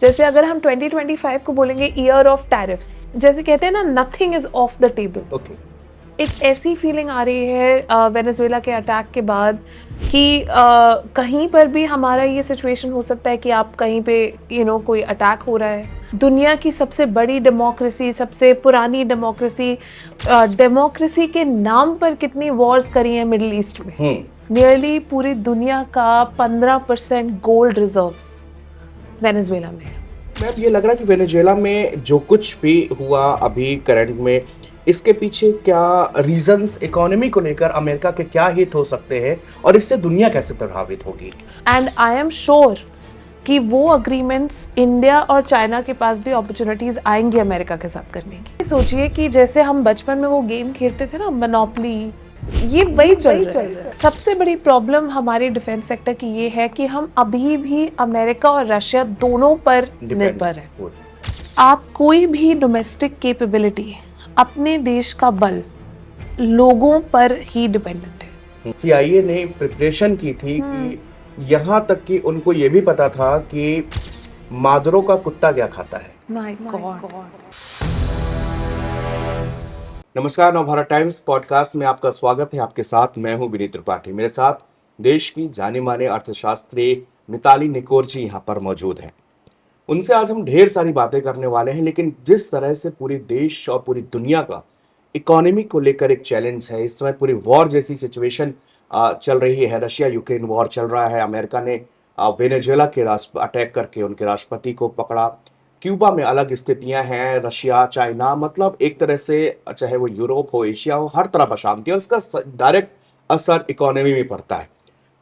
जैसे अगर हम 2025 को बोलेंगे ईयर ऑफ टैरिफ्स, जैसे कहते हैं ना, nothing is of the table. Okay. एक ऐसी फीलिंग आ रही है वेनेजुएला के अटैक के बाद कि कहीं पर भी हमारा ये सिचुएशन हो सकता है कि आप कहीं पे कोई अटैक हो रहा है। दुनिया की सबसे बड़ी डेमोक्रेसी, सबसे पुरानी डेमोक्रेसी, डेमोक्रेसी के नाम पर कितनी वॉर्स करी हैं मिडिल ईस्ट में। नियरली पूरी दुनिया का 15% गोल्ड रिजर्व्स वेनेजुएला में है। मैम, ये लग रहा है कि वेनेजुएला में जो कुछ भी हुआ अभी करंट में, इसके पीछे क्या रीजंस इकोनॉमी को लेकर अमेरिका के क्या हित हो सकते हैं और इससे दुनिया कैसे प्रभावित होगी? एंड आई एम श्योर कि वो अग्रीमेंट्स इंडिया और चाइना के पास भी अपॉर्चुनिटीज आएंगी अमेरिका के साथ करने की। सोचिए कि जैसे हम बचपन में वो गेम खेलते थे ना, मोनोपोली, ये वही चल रहा है। सबसे बड़ी प्रॉब्लम हमारे डिफेंस सेक्टर की ये है कि हम अभी भी अमेरिका और रशिया दोनों पर निर्भर हैं। आप कोई भी डोमेस्टिक कैपेबिलिटी, अपने देश का बल, लोगों पर ही डिपेंडेंट है। CIA ने प्रिपरेशन की थी कि यहाँ तक कि उनको ये भी पता था कि मादुरो का कुत्ता क्या खाता है। My God. नमस्कार, नवभारत टाइम्स पॉडकास्ट में आपका स्वागत है। आपके साथ मैं हूं विनीत त्रिपाठी। मेरे साथ देश की जाने माने अर्थशास्त्री मिताली निकोर जी यहाँ पर मौजूद हैं। उनसे आज हम ढेर सारी बातें करने वाले हैं, लेकिन जिस तरह से पूरी देश और पूरी दुनिया का इकोनॉमी को लेकर एक चैलेंज है, इस समय पूरी वॉर जैसी सिचुएशन चल रही है। रशिया यूक्रेन वॉर चल रहा है। अमेरिका ने वेनेजुएला के राष्ट्र अटैक करके उनके राष्ट्रपति को पकड़ा। क्यूबा में अलग स्थितियां हैं। रशिया, चाइना, मतलब एक तरह से चाहे वो यूरोप हो, एशिया हो, हर तरफ अशांति, और इसका डायरेक्ट असर इकोनॉमी में पड़ता है।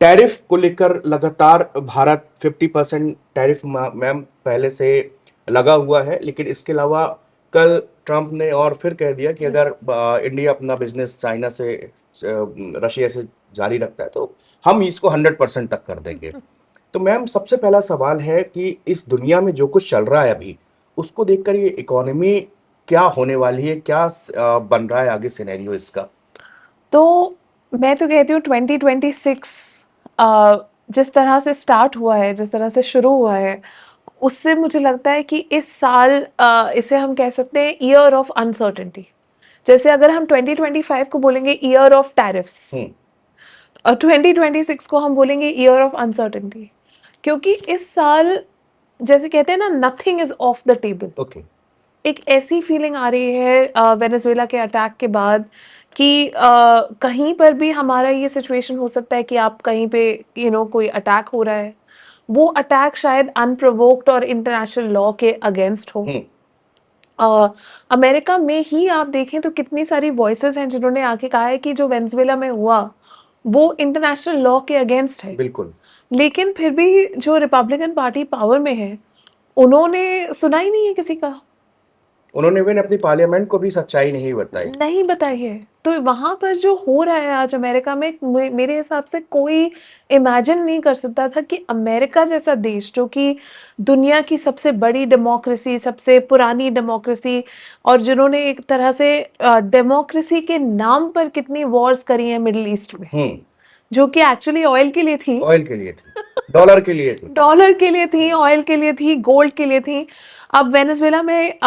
टैरिफ को लेकर लगातार भारत 50% टैरिफ मैम पहले से लगा हुआ है, लेकिन इसके अलावा कल ट्रंप ने और फिर कह दिया कि अगर इंडिया अपना बिजनेस चाइना से, रशिया से जारी रखता है तो हम इसको 100% तक कर देंगे। तो मैम, सबसे पहला सवाल है कि इस दुनिया में जो कुछ चल रहा है अभी, उसको देखकर ये इकोनॉमी क्या होने वाली है, क्या बन रहा है आगे सिनेरियो इसका? तो मैं तो कहती हूँ 2026 जिस तरह से स्टार्ट हुआ है, जिस तरह से शुरू हुआ है, उससे मुझे लगता है कि इस साल इसे हम कह सकते हैं ईयर ऑफ अनसर्टेनिटी। जैसे अगर हम 2025 को बोलेंगे ईयर ऑफ टैरिफ्स, और 2026 को हम बोलेंगे ईयर ऑफ अनसर्टेनिटी, क्योंकि इस साल जैसे कहते हैं ना, nothing is of the table. Okay. एक ऐसी फीलिंग आ रही है वेनेजुएला के अटैक के बाद कि कहीं पर भी हमारा ये सिचुएशन हो सकता है कि आप कहीं पे कोई अटैक हो रहा है। वो अटैक शायद अनप्रोवोक्ड और इंटरनेशनल लॉ के अगेंस्ट हो। अमेरिका में ही आप देखें तो कितनी सारी वॉइसेस हैं जिन्होंने आके कहा है कि जो वेनेजुएला में हुआ वो इंटरनेशनल लॉ के अगेंस्ट है। बिल्कुल। लेकिन फिर भी जो रिपब्लिकन पार्टी पावर में है, उन्होंने सुना ही नहीं है किसी का, उन्होंने इवन अपनी पार्लियामेंट को भी सच्चाई नहीं बताई। नहीं बताई है। तो वहां पर जो हो रहा है आज अमेरिका में, मेरे हिसाब से कोई इमेजिन नहीं कर सकता था कि अमेरिका जैसा देश, जो कि दुनिया की सबसे बड़ी डेमोक्रेसी, सबसे पुरानी डेमोक्रेसी, और जिन्होंने एक तरह से डेमोक्रेसी के नाम पर कितनी वॉर्स करी हैं मिडिल ईस्ट में, जो कि एक्चुअली ऑयल के लिए थी, ऑयल के लिए थी, डॉलर के लिए थी। डॉलर के लिए थी, ऑयल के लिए थी, गोल्ड के लिए थी। अब वेनेजुएला में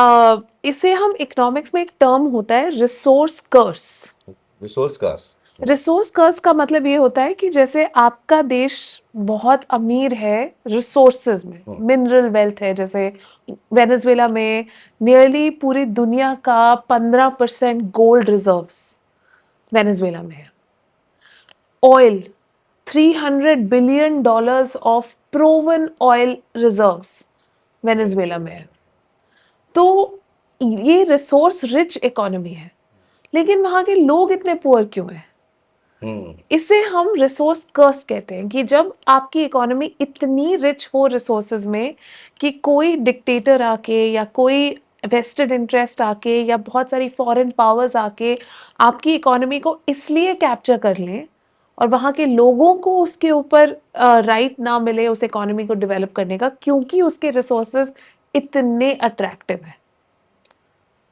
इसे हम इकोनॉमिक्स में एक टर्म होता है resource curse. Resource cost. Resource curse का मतलब ये होता है कि जैसे आपका देश बहुत अमीर है रिसोर्सेज में, मिनरल वेल्थ है, जैसे वेनेजुएला में नियरली पूरी दुनिया का 15% गोल्ड रिजर्व्स वेनेजुएला में है। Oil, $300 billion of proven oil reserves Venezuela में है। तो ये रिसोर्स रिच इकोनॉमी है, लेकिन वहां के लोग इतने पुअर क्यों हैं? इसे हम रिसोर्स कर्स कहते हैं कि जब आपकी इकोनॉमी इतनी रिच हो रिसोर्सेज में कि कोई डिक्टेटर आके या कोई वेस्टेड इंटरेस्ट आके या बहुत सारी फॉरेन पावर्स आके आपकी इकोनॉमी को इसलिए कैप्चर कर लें और वहाँ के लोगों को उसके ऊपर राइट ना मिले उस इकोनॉमी को डेवलप करने का, क्योंकि उसके रिसोर्सेज इतने अट्रैक्टिव है।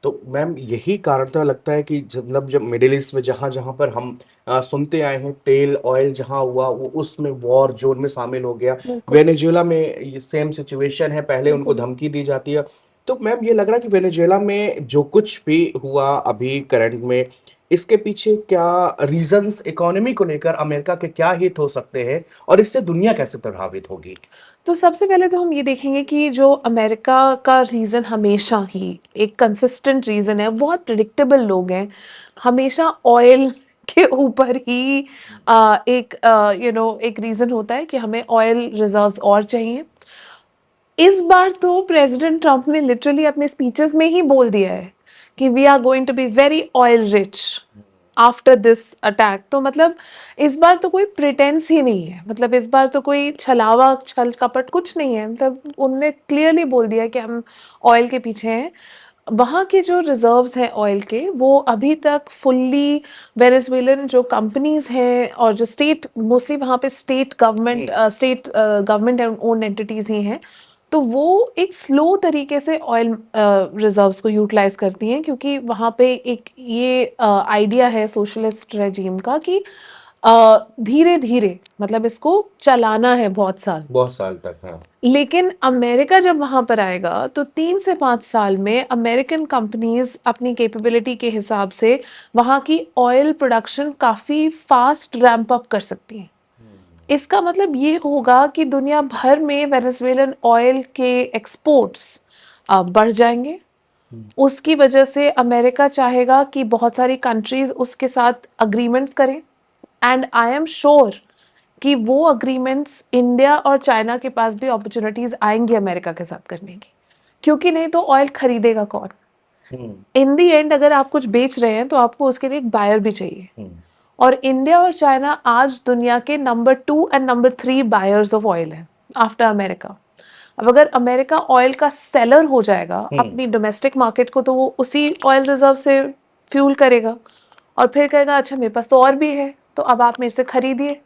तो मैम यही कारण तो लगता है कि जब मिडिल ईस्ट में जहाँ जहाँ पर हम सुनते आए हैं तेल ऑयल जहाँ हुआ वो उसमें वॉर जोन में शामिल हो गया। बिल्कुल, वेनेजुएला में ये सेम सिचुएशन है, पहले उनको बिल्कुल। धमकी दी जाती है। तो मैम ये लग रहा है कि वेनेजुएला में जो कुछ भी हुआ अभी करंट में, इसके पीछे क्या रीजंस इकोनॉमी को लेकर अमेरिका के क्या हित हो सकते हैं और इससे दुनिया कैसे प्रभावित होगी? तो सबसे पहले तो हम ये देखेंगे कि जो अमेरिका का रीज़न हमेशा ही एक कंसिस्टेंट रीज़न है, बहुत प्रेडिक्टेबल लोग हैं, हमेशा ऑयल के ऊपर ही एक एक रीज़न होता है कि हमें ऑयल रिजर्व्स और चाहिए। इस बार तो प्रेसिडेंट ट्रंप ने लिटरली अपने स्पीचेस में ही बोल दिया है कि we are going to be very oil rich after this attack. तो मतलब इस बार तो कोई प्रिटेंस ही नहीं है, मतलब इस बार तो कोई छलावा छल कपट कुछ नहीं है, मतलब उनने क्लियरली बोल दिया कि हम ऑयल के पीछे हैं। वहाँ के जो रिजर्व्स हैं ऑयल के वो अभी तक फुल्ली वेनेजुएलन जो कंपनीज हैं और जो स्टेट मोस्टली वहाँ पे स्टेट गवर्नमेंट ओन्ड एंटिटीज ही हैं, तो वो एक स्लो तरीके से ऑयल रिजर्व्स को यूटिलाइज करती हैं, क्योंकि वहाँ पे एक ये आइडिया है सोशलिस्ट रेजीम का कि धीरे धीरे मतलब इसको चलाना है बहुत साल। बहुत साल तक, हाँ। लेकिन अमेरिका जब वहाँ पर आएगा तो 3 से 5 साल में अमेरिकन कंपनीज अपनी कैपेबिलिटी के हिसाब से वहाँ की ऑयल प्रोडक्शन काफ़ी फास्ट रैंप अप कर सकती हैं। इसका मतलब ये होगा कि दुनिया भर में वेनेजुएलन ऑयल के एक्सपोर्ट्स बढ़ जाएंगे। उसकी वजह से अमेरिका चाहेगा कि बहुत सारी कंट्रीज उसके साथ अग्रीमेंट्स करें, एंड आई एम श्योर कि वो अग्रीमेंट्स इंडिया और चाइना के पास भी अपॉर्चुनिटीज आएंगी अमेरिका के साथ करने की, क्योंकि नहीं तो ऑयल खरीदेगा कौन? इन दी एंड अगर आप कुछ बेच रहे हैं तो आपको उसके लिए एक बायर भी चाहिए, और इंडिया और चाइना आज दुनिया के number 2 and number 3 buyers of oil हैं आफ्टर अमेरिका। अब अगर अमेरिका ऑयल का सेलर हो जाएगा अपनी डोमेस्टिक मार्केट को, तो वो उसी ऑयल रिजर्व से फ्यूल करेगा और फिर कहेगा अच्छा मेरे पास तो और भी है, तो अब आप मेरे से खरीदिए।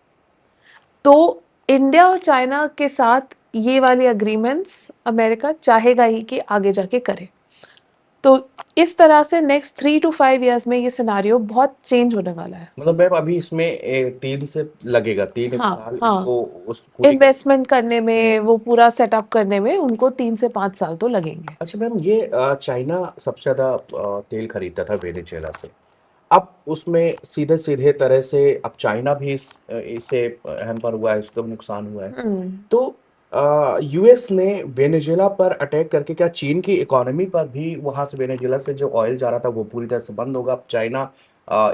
तो इंडिया और चाइना के साथ ये वाले अग्रीमेंट्स अमेरिका चाहेगा ही कि आगे जाके करे। तो इस तरह से नेक्स्ट 3 to 5 इयर्स में ये सिनारियो बहुत चेंज होने वाला है। मतलब मैम अभी इसमें 3 से लगेगा, 3 एक हाँ, साल हाँ। इनको उस पूरी इन्वेस्टमेंट करने में, वो पूरा सेटअप करने में उनको 3 से 5 साल तो लगेंगे। अच्छा मैम, ये चाइना सबसे ज़्यादा तेल खरीदता था वेनेजुएला से। अब उसमें सीधे-सीधे तरह से अब चाइना भी इससे हैम्पर हुआ है, उसको भी नुकसान हुआ है। हुँ। तो यूएस ने वेनेजुएला पर अटैक करके क्या चीन की इकोनॉमी पर भी, वहाँ से वेनेजुएला से जो ऑयल जा रहा था वो पूरी तरह से बंद होगा? अब चाइना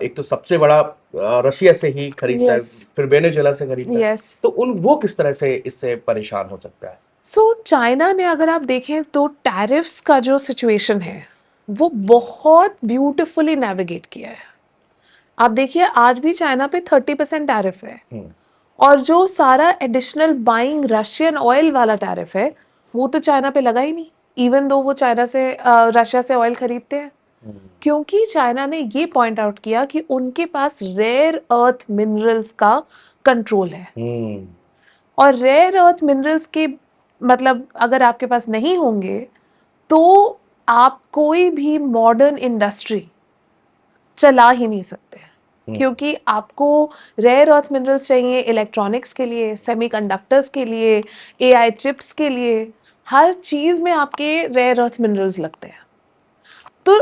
एक तो सबसे बड़ा रशिया से ही खरीदता है, यस, फिर वेनेजुएला से खरीदता है। यस। तो वो किस तरह से इससे परेशान हो सकता है? सो चाइना ने अगर आप देखें तो टैरिफ्स का जो सिचुएशन है, वो बहुत ब्यूटीफुली नेविगेट किया है। आप देखिए आज भी चाइना पे 30% टैरिफ है, हुँ, और जो सारा एडिशनल बाइंग रशियन ऑयल वाला टैरिफ है, वो तो चाइना पे लगा ही नहीं, इवन दो वो चाइना से रशिया से ऑयल खरीदते हैं। हुँ, क्योंकि चाइना ने ये पॉइंट आउट किया कि उनके पास रेयर अर्थ मिनरल्स का कंट्रोल है, हुँ, और रेयर अर्थ मिनरल्स के मतलब अगर आपके पास नहीं होंगे तो आप कोई भी मॉडर्न इंडस्ट्री चला ही नहीं सकते हैं, हुँ, क्योंकि आपको रेयर अर्थ मिनरल्स चाहिए इलेक्ट्रॉनिक्स के लिए, सेमीकंडक्टर्स के लिए, एआई चिप्स के लिए, हर चीज में आपके रेयर अर्थ मिनरल्स लगते हैं। तो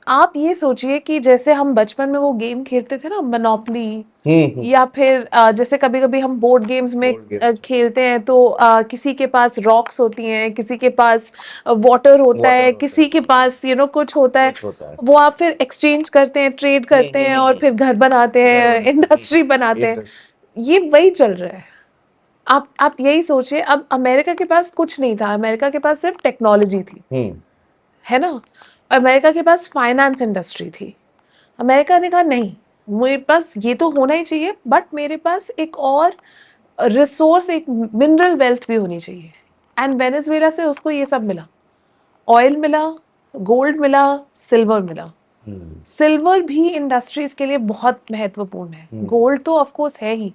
आप ये सोचिए कि जैसे हम बचपन में वो गेम खेलते थे ना, मोनोपोली, हुँ, हुँ, या फिर जैसे कभी-कभी हम बोर्ड गेम्स में बोर्ड गेम्स, खेलते हैं तो किसी के पास रॉक्स होती हैं, किसी के पास वाटर होता वाटर है, होता है, किसी के पास कुछ होता है। कुछ होता है। वो आप फिर एक्सचेंज करते हैं, ट्रेड हुँ, करते हुँ, हैं हुँ, और हुँ। फिर घर बनाते घर हैं, बनाते हैं, इंडस्ट्री बनाते हैं। इंटरेस्ट। ये वही चल रहा है। आप यही सोचिए, अब अमेरिका के पास कुछ नहीं था, अमेरिका के पास सिर्फ टेक्नोलॉजी थी, हुँ, है ना? अमेरिका के पास फाइनेंस इंडस्ट्री थी। अमेरिका ने कहा नहीं, मेरे पास ये तो होना ही चाहिए, बट मेरे पास एक और रिसोर्स, एक मिनरल वेल्थ भी होनी चाहिए, एंड वेनेजुएला से उसको ये सब मिला। ऑयल मिला, गोल्ड मिला, सिल्वर मिला। हुँ, सिल्वर भी इंडस्ट्रीज के लिए बहुत महत्वपूर्ण है, हुँ, गोल्ड तो ऑफ कोर्स है ही,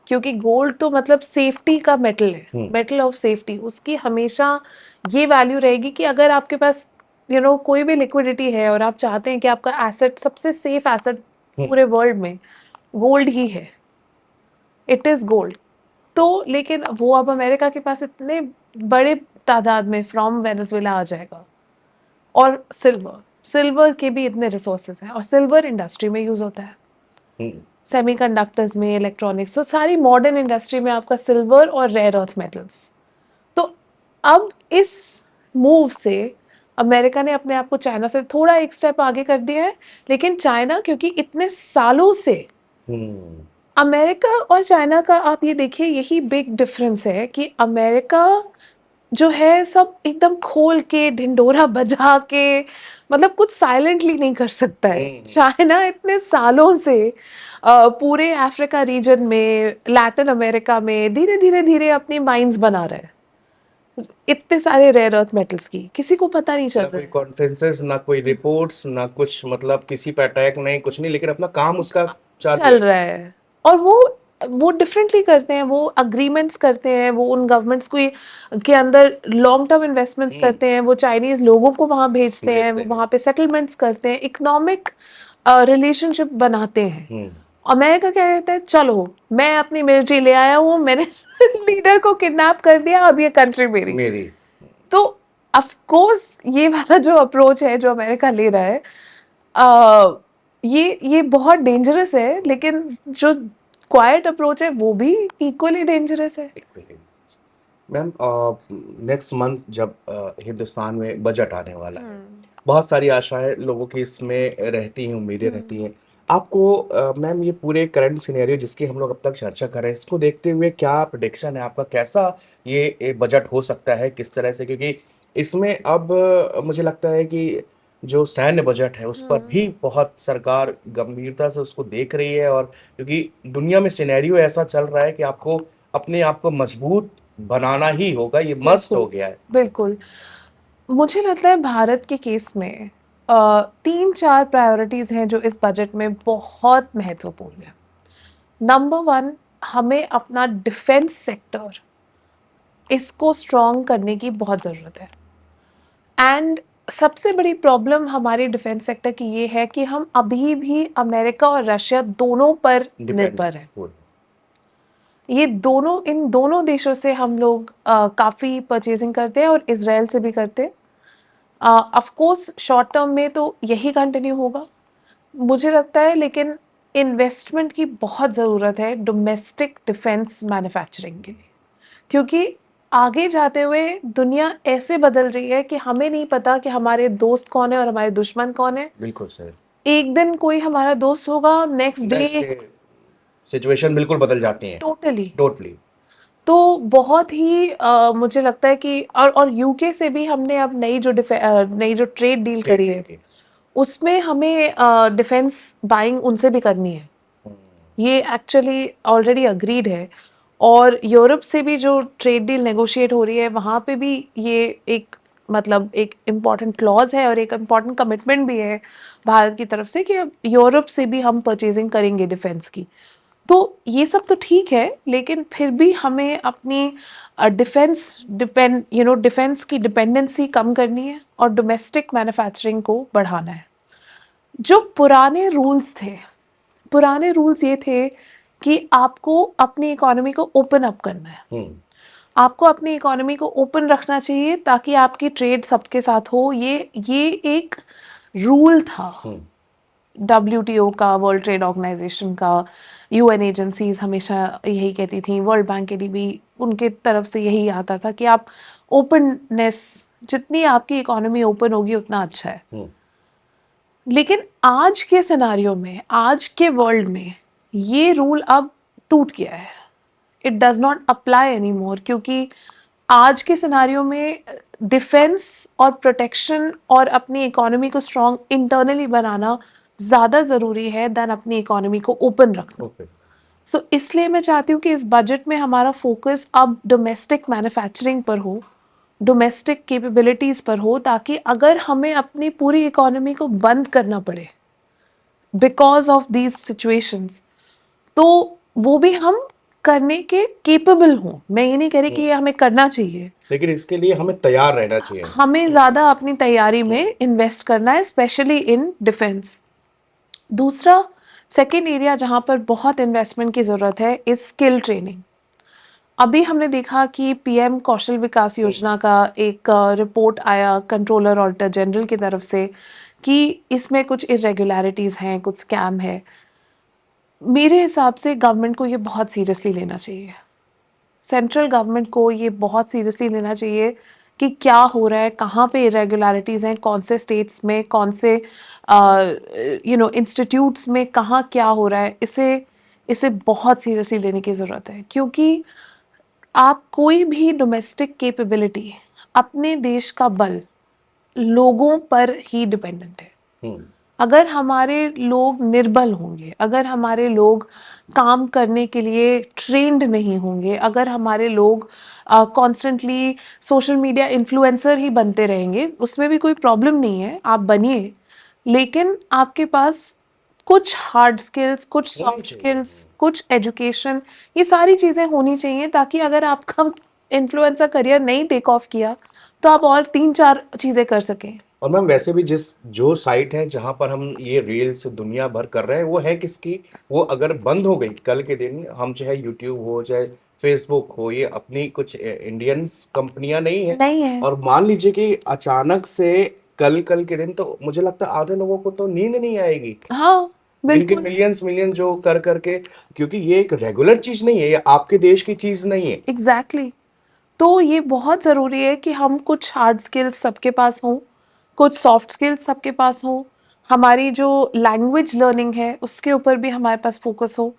क्योंकि गोल्ड तो मतलब सेफ्टी का मेटल है, हुँ, मेटल ऑफ सेफ्टी। उसकी हमेशा ये वैल्यू रहेगी कि अगर आपके पास कोई भी लिक्विडिटी है और आप चाहते हैं कि आपका एसेट सबसे सेफ एसेट हम्म, पूरे वर्ल्ड में गोल्ड ही है, इट इज गोल्ड। तो लेकिन वो अब अमेरिका के पास इतने बड़े तादाद में फ्रॉम वेनेजुएला आ जाएगा। और सिल्वर, सिल्वर के भी इतने रिसोर्सेज हैं और सिल्वर इंडस्ट्री में यूज होता है, हम्म, सेमीकंडक्टर्स में, इलेक्ट्रॉनिक्स, तो सारी मॉडर्न इंडस्ट्री में आपका सिल्वर और रेयर अर्थ मेटल्स। तो अब इस मूव से अमेरिका ने अपने आप को चाइना से थोड़ा एक स्टेप आगे कर दिया है, लेकिन चाइना क्योंकि इतने सालों से हम्म, अमेरिका और चाइना का आप ये देखिए यही बिग डिफरेंस है कि अमेरिका जो है सब एकदम खोल के ढिंढोरा बजा के मतलब कुछ साइलेंटली नहीं कर सकता है। हम्म, चाइना इतने सालों से पूरे अफ्रीका रीजन में, लैटिन अमेरिका में धीरे धीरे धीरे अपनी माइंस बना रहा है, इतने सारे रेयर अर्थ मेटल्स की किसी को पता नहीं चल ना रहा कोई है। कॉन्फ्रेंसेस, ना कोई रिपोर्ट्स, ना कुछ, मतलब किसी पे अटैक नहीं, कुछ नहीं, लेकिन अपना काम उसका चालू चल है। रहा है और वो डिफरेंटली करते हैं, वो अग्रीमेंट्स करते हैं, वो उन गवर्नमेंट्स को के अंदर लॉन्ग टर्म इन्वेस्टमेंट्स हम्म, करते हैं, वो चाइनीज लोगों को वहां भेजते हैं, भेजते वो हैं। वहां पे सेटलमेंट्स करते हैं, इकोनॉमिक रिलेशनशिप बनाते हैं। हम्म, अमेरिका क्या कहता है, चलो मैं अपनी मिलिट्री ले आया हूँ, मैंने लीडर को किडनैप कर दिया, अब ये कंट्री मेरी। मेरी। तो ऑफ कोर्स ये वाला जो अप्रोच है जो अमेरिका ले रहा है, अ, ये बहुत डेंजरस है, लेकिन जो क्वाइट अप्रोच है वो भी इक्वली डेंजरस है। मैम, नेक्स्ट मंथ जब हिंदुस्तान में बजट आने वाला है, हम्म। बहुत सारी आशाएं लोगों की इसमें रहती हैं, उम्मीदें रहती हम्म। हैं। आपको मैम, ये पूरे करंट सिनेरियो जिसकी हम लोग अब तक चर्चा कर रहे हैं, इसको देखते हुए क्या प्रेडिक्शन है आपका, कैसा ये बजट हो सकता है, किस तरह से? क्योंकि इसमें अब मुझे लगता है कि जो सैन्य बजट है उस पर भी हम्म। बहुत सरकार गंभीरता से उसको देख रही है, और क्योंकि दुनिया में सिनेरियो ऐसा चल रहा है कि आपको अपने आप को मजबूत बनाना ही होगा, ये मस्ट हो बिल्कुल, गया है। बिल्कुल। मुझे लगता है भारत के केस में 3-4 प्रायोरिटीज हैं जो इस बजट में बहुत महत्वपूर्ण है। नंबर 1, हमें अपना डिफेंस सेक्टर इसको स्ट्रॉन्ग करने की बहुत ज़रूरत है। एंड सबसे बड़ी प्रॉब्लम हमारे डिफेंस सेक्टर की ये है कि हम अभी भी अमेरिका और रशिया दोनों पर डिपेंड निर्भर हैं। ये दोनों, इन दोनों देशों से हम लोग काफ़ी परचेजिंग करते हैं और इजराइल से भी करते हैं। ऑफ कोर्स शॉर्ट टर्म में तो यही कंटिन्यू होगा मुझे लगता है, लेकिन इन्वेस्टमेंट की बहुत ज़रूरत है डोमेस्टिक डिफेंस मैन्युफैक्चरिंग के लिए, क्योंकि आगे जाते हुए दुनिया ऐसे बदल रही है कि हमें नहीं पता कि हमारे दोस्त कौन है और हमारे दुश्मन कौन है। बिल्कुल सर। एक दिन कोई हमारा दोस्त होगा, next next day day situation बिल्कुल बदल जाती है। टोटली। टोटली। तो बहुत ही मुझे लगता है कि और यूके से भी हमने अब नई जो ट्रेड डील ट्रेड करी डील है की। उसमें हमें डिफेंस बाइंग उनसे भी करनी है। हम्म, ये एक्चुअली ऑलरेडी अग्रीड है। और यूरोप से भी जो ट्रेड डील नेगोशिएट हो रही है वहाँ पे भी ये एक मतलब एक इम्पॉर्टेंट क्लॉज है और एक इम्पॉर्टेंट कमिटमेंट भी है भारत की तरफ से कि अब यूरोप से भी हम परचेजिंग करेंगे डिफेंस की। तो ये सब तो ठीक है, लेकिन फिर भी हमें अपनी डिफेंस की डिपेंडेंसी कम करनी है और डोमेस्टिक मैन्युफैक्चरिंग को बढ़ाना है। जो पुराने रूल्स ये थे कि आपको अपनी इकोनॉमी को ओपन अप करना है, हम्म, आपको अपनी इकोनॉमी को ओपन रखना चाहिए ताकि आपकी ट्रेड सबके साथ हो। ये एक रूल था हम्म, डब्ल्यूटीओ का, वर्ल्ड ट्रेड ऑर्गेनाइजेशन का। यूएन एजेंसीज हमेशा यही कहती थी, वर्ल्ड बैंक के लिए भी उनके तरफ से यही आता था कि आप ओपननेस, जितनी आपकी इकोनॉमी ओपन होगी उतना अच्छा है। हम्म, लेकिन आज के सिनारियो में, आज के वर्ल्ड में ये रूल अब टूट गया है, it does not apply any more, क्योंकि आज के सिनारियो में डिफेंस और प्रोटेक्शन और अपनी इकोनॉमी को स्ट्रॉन्ग इंटरनली बनाना ज़्यादा ज़रूरी है देन अपनी इकोनॉमी को ओपन रखना। ओके। सो इसलिए मैं चाहती हूँ कि इस बजट में हमारा फोकस अब डोमेस्टिक मैन्युफैक्चरिंग पर हो, डोमेस्टिक कैपेबिलिटीज़ पर हो, ताकि अगर हमें अपनी पूरी इकोनॉमी को बंद करना पड़े बिकॉज ऑफ दीज सिचुएशंस, तो वो भी हम करने के केपेबल हों। मैं ये नहीं कह रही कि ये हमें करना चाहिए, लेकिन इसके लिए हमें तैयार रहना चाहिए। हमें ज़्यादा अपनी तैयारी में इन्वेस्ट करना है, स्पेशली इन डिफेंस। दूसरा, सेकेंड एरिया जहाँ पर बहुत इन्वेस्टमेंट की ज़रूरत है इज़ स्किल ट्रेनिंग। अभी हमने देखा कि पीएम कौशल विकास योजना का एक रिपोर्ट आया कंट्रोलर ऑडिटर जनरल की तरफ से कि इसमें कुछ इरेगुलरिटीज़ हैं, कुछ स्कैम है। मेरे हिसाब से गवर्नमेंट को ये बहुत सीरियसली लेना चाहिए। सेंट्रल गवर्नमेंट को ये बहुत सीरियसली लेना चाहिए कि क्या हो रहा है, कहाँ पे इरेगुलरिटीज़ हैं, कौन से स्टेट्स में, कौन से इंस्टीट्यूट्स में कहाँ क्या हो रहा है। इसे इसे बहुत सीरियसली लेने की ज़रूरत है, क्योंकि आप कोई भी डोमेस्टिक कैपेबिलिटी, अपने देश का बल लोगों पर ही डिपेंडेंट है। अगर हमारे लोग निर्बल होंगे, अगर हमारे लोग काम करने के लिए ट्रेंड नहीं होंगे, अगर हमारे लोग कॉन्स्टेंटली सोशल मीडिया इन्फ्लुएंसर ही बनते रहेंगे, उसमें भी कोई प्रॉब्लम नहीं है, आप बनिए, लेकिन आपके पास कुछ हार्ड स्किल्स, कुछ सॉफ्ट स्किल्स, कुछ एजुकेशन, ये सारी चीज़ें होनी चाहिए, ताकि अगर आपका इन्फ्लुएंसर करियर नहीं टेक ऑफ किया तो आप और 3-4 चीज़ें कर सकें। और मैम वैसे भी जिस जो साइट है जहां पर हम ये रील्स दुनिया भर कर रहे हैं वो है किसकी, वो अगर बंद हो गई कल के दिन, हम चाहे यूट्यूब हो चाहे फेसबुक हो, ये अपनी कुछ इंडियन कंपनियां नहीं है। नहीं है। और मान लीजिए कि अचानक से कल कल के दिन, तो मुझे लगता है आधे लोगों को तो नींद नहीं आएगी। हाँ, जिनके बिल्कुल। मिलियंस मिलियन जो कर करके, क्योंकि ये एक रेगुलर चीज नहीं है, ये आपके देश की चीज नहीं है। एग्ज़ैक्टली। तो ये बहुत ज़रूरी है कि हम कुछ हार्ड स्किल्स सबके पास हों, कुछ सॉफ्ट स्किल्स सबके पास हों, हमारी जो लैंग्वेज लर्निंग है, उसके ऊपर भी हमारे पास फ़ोकस हो।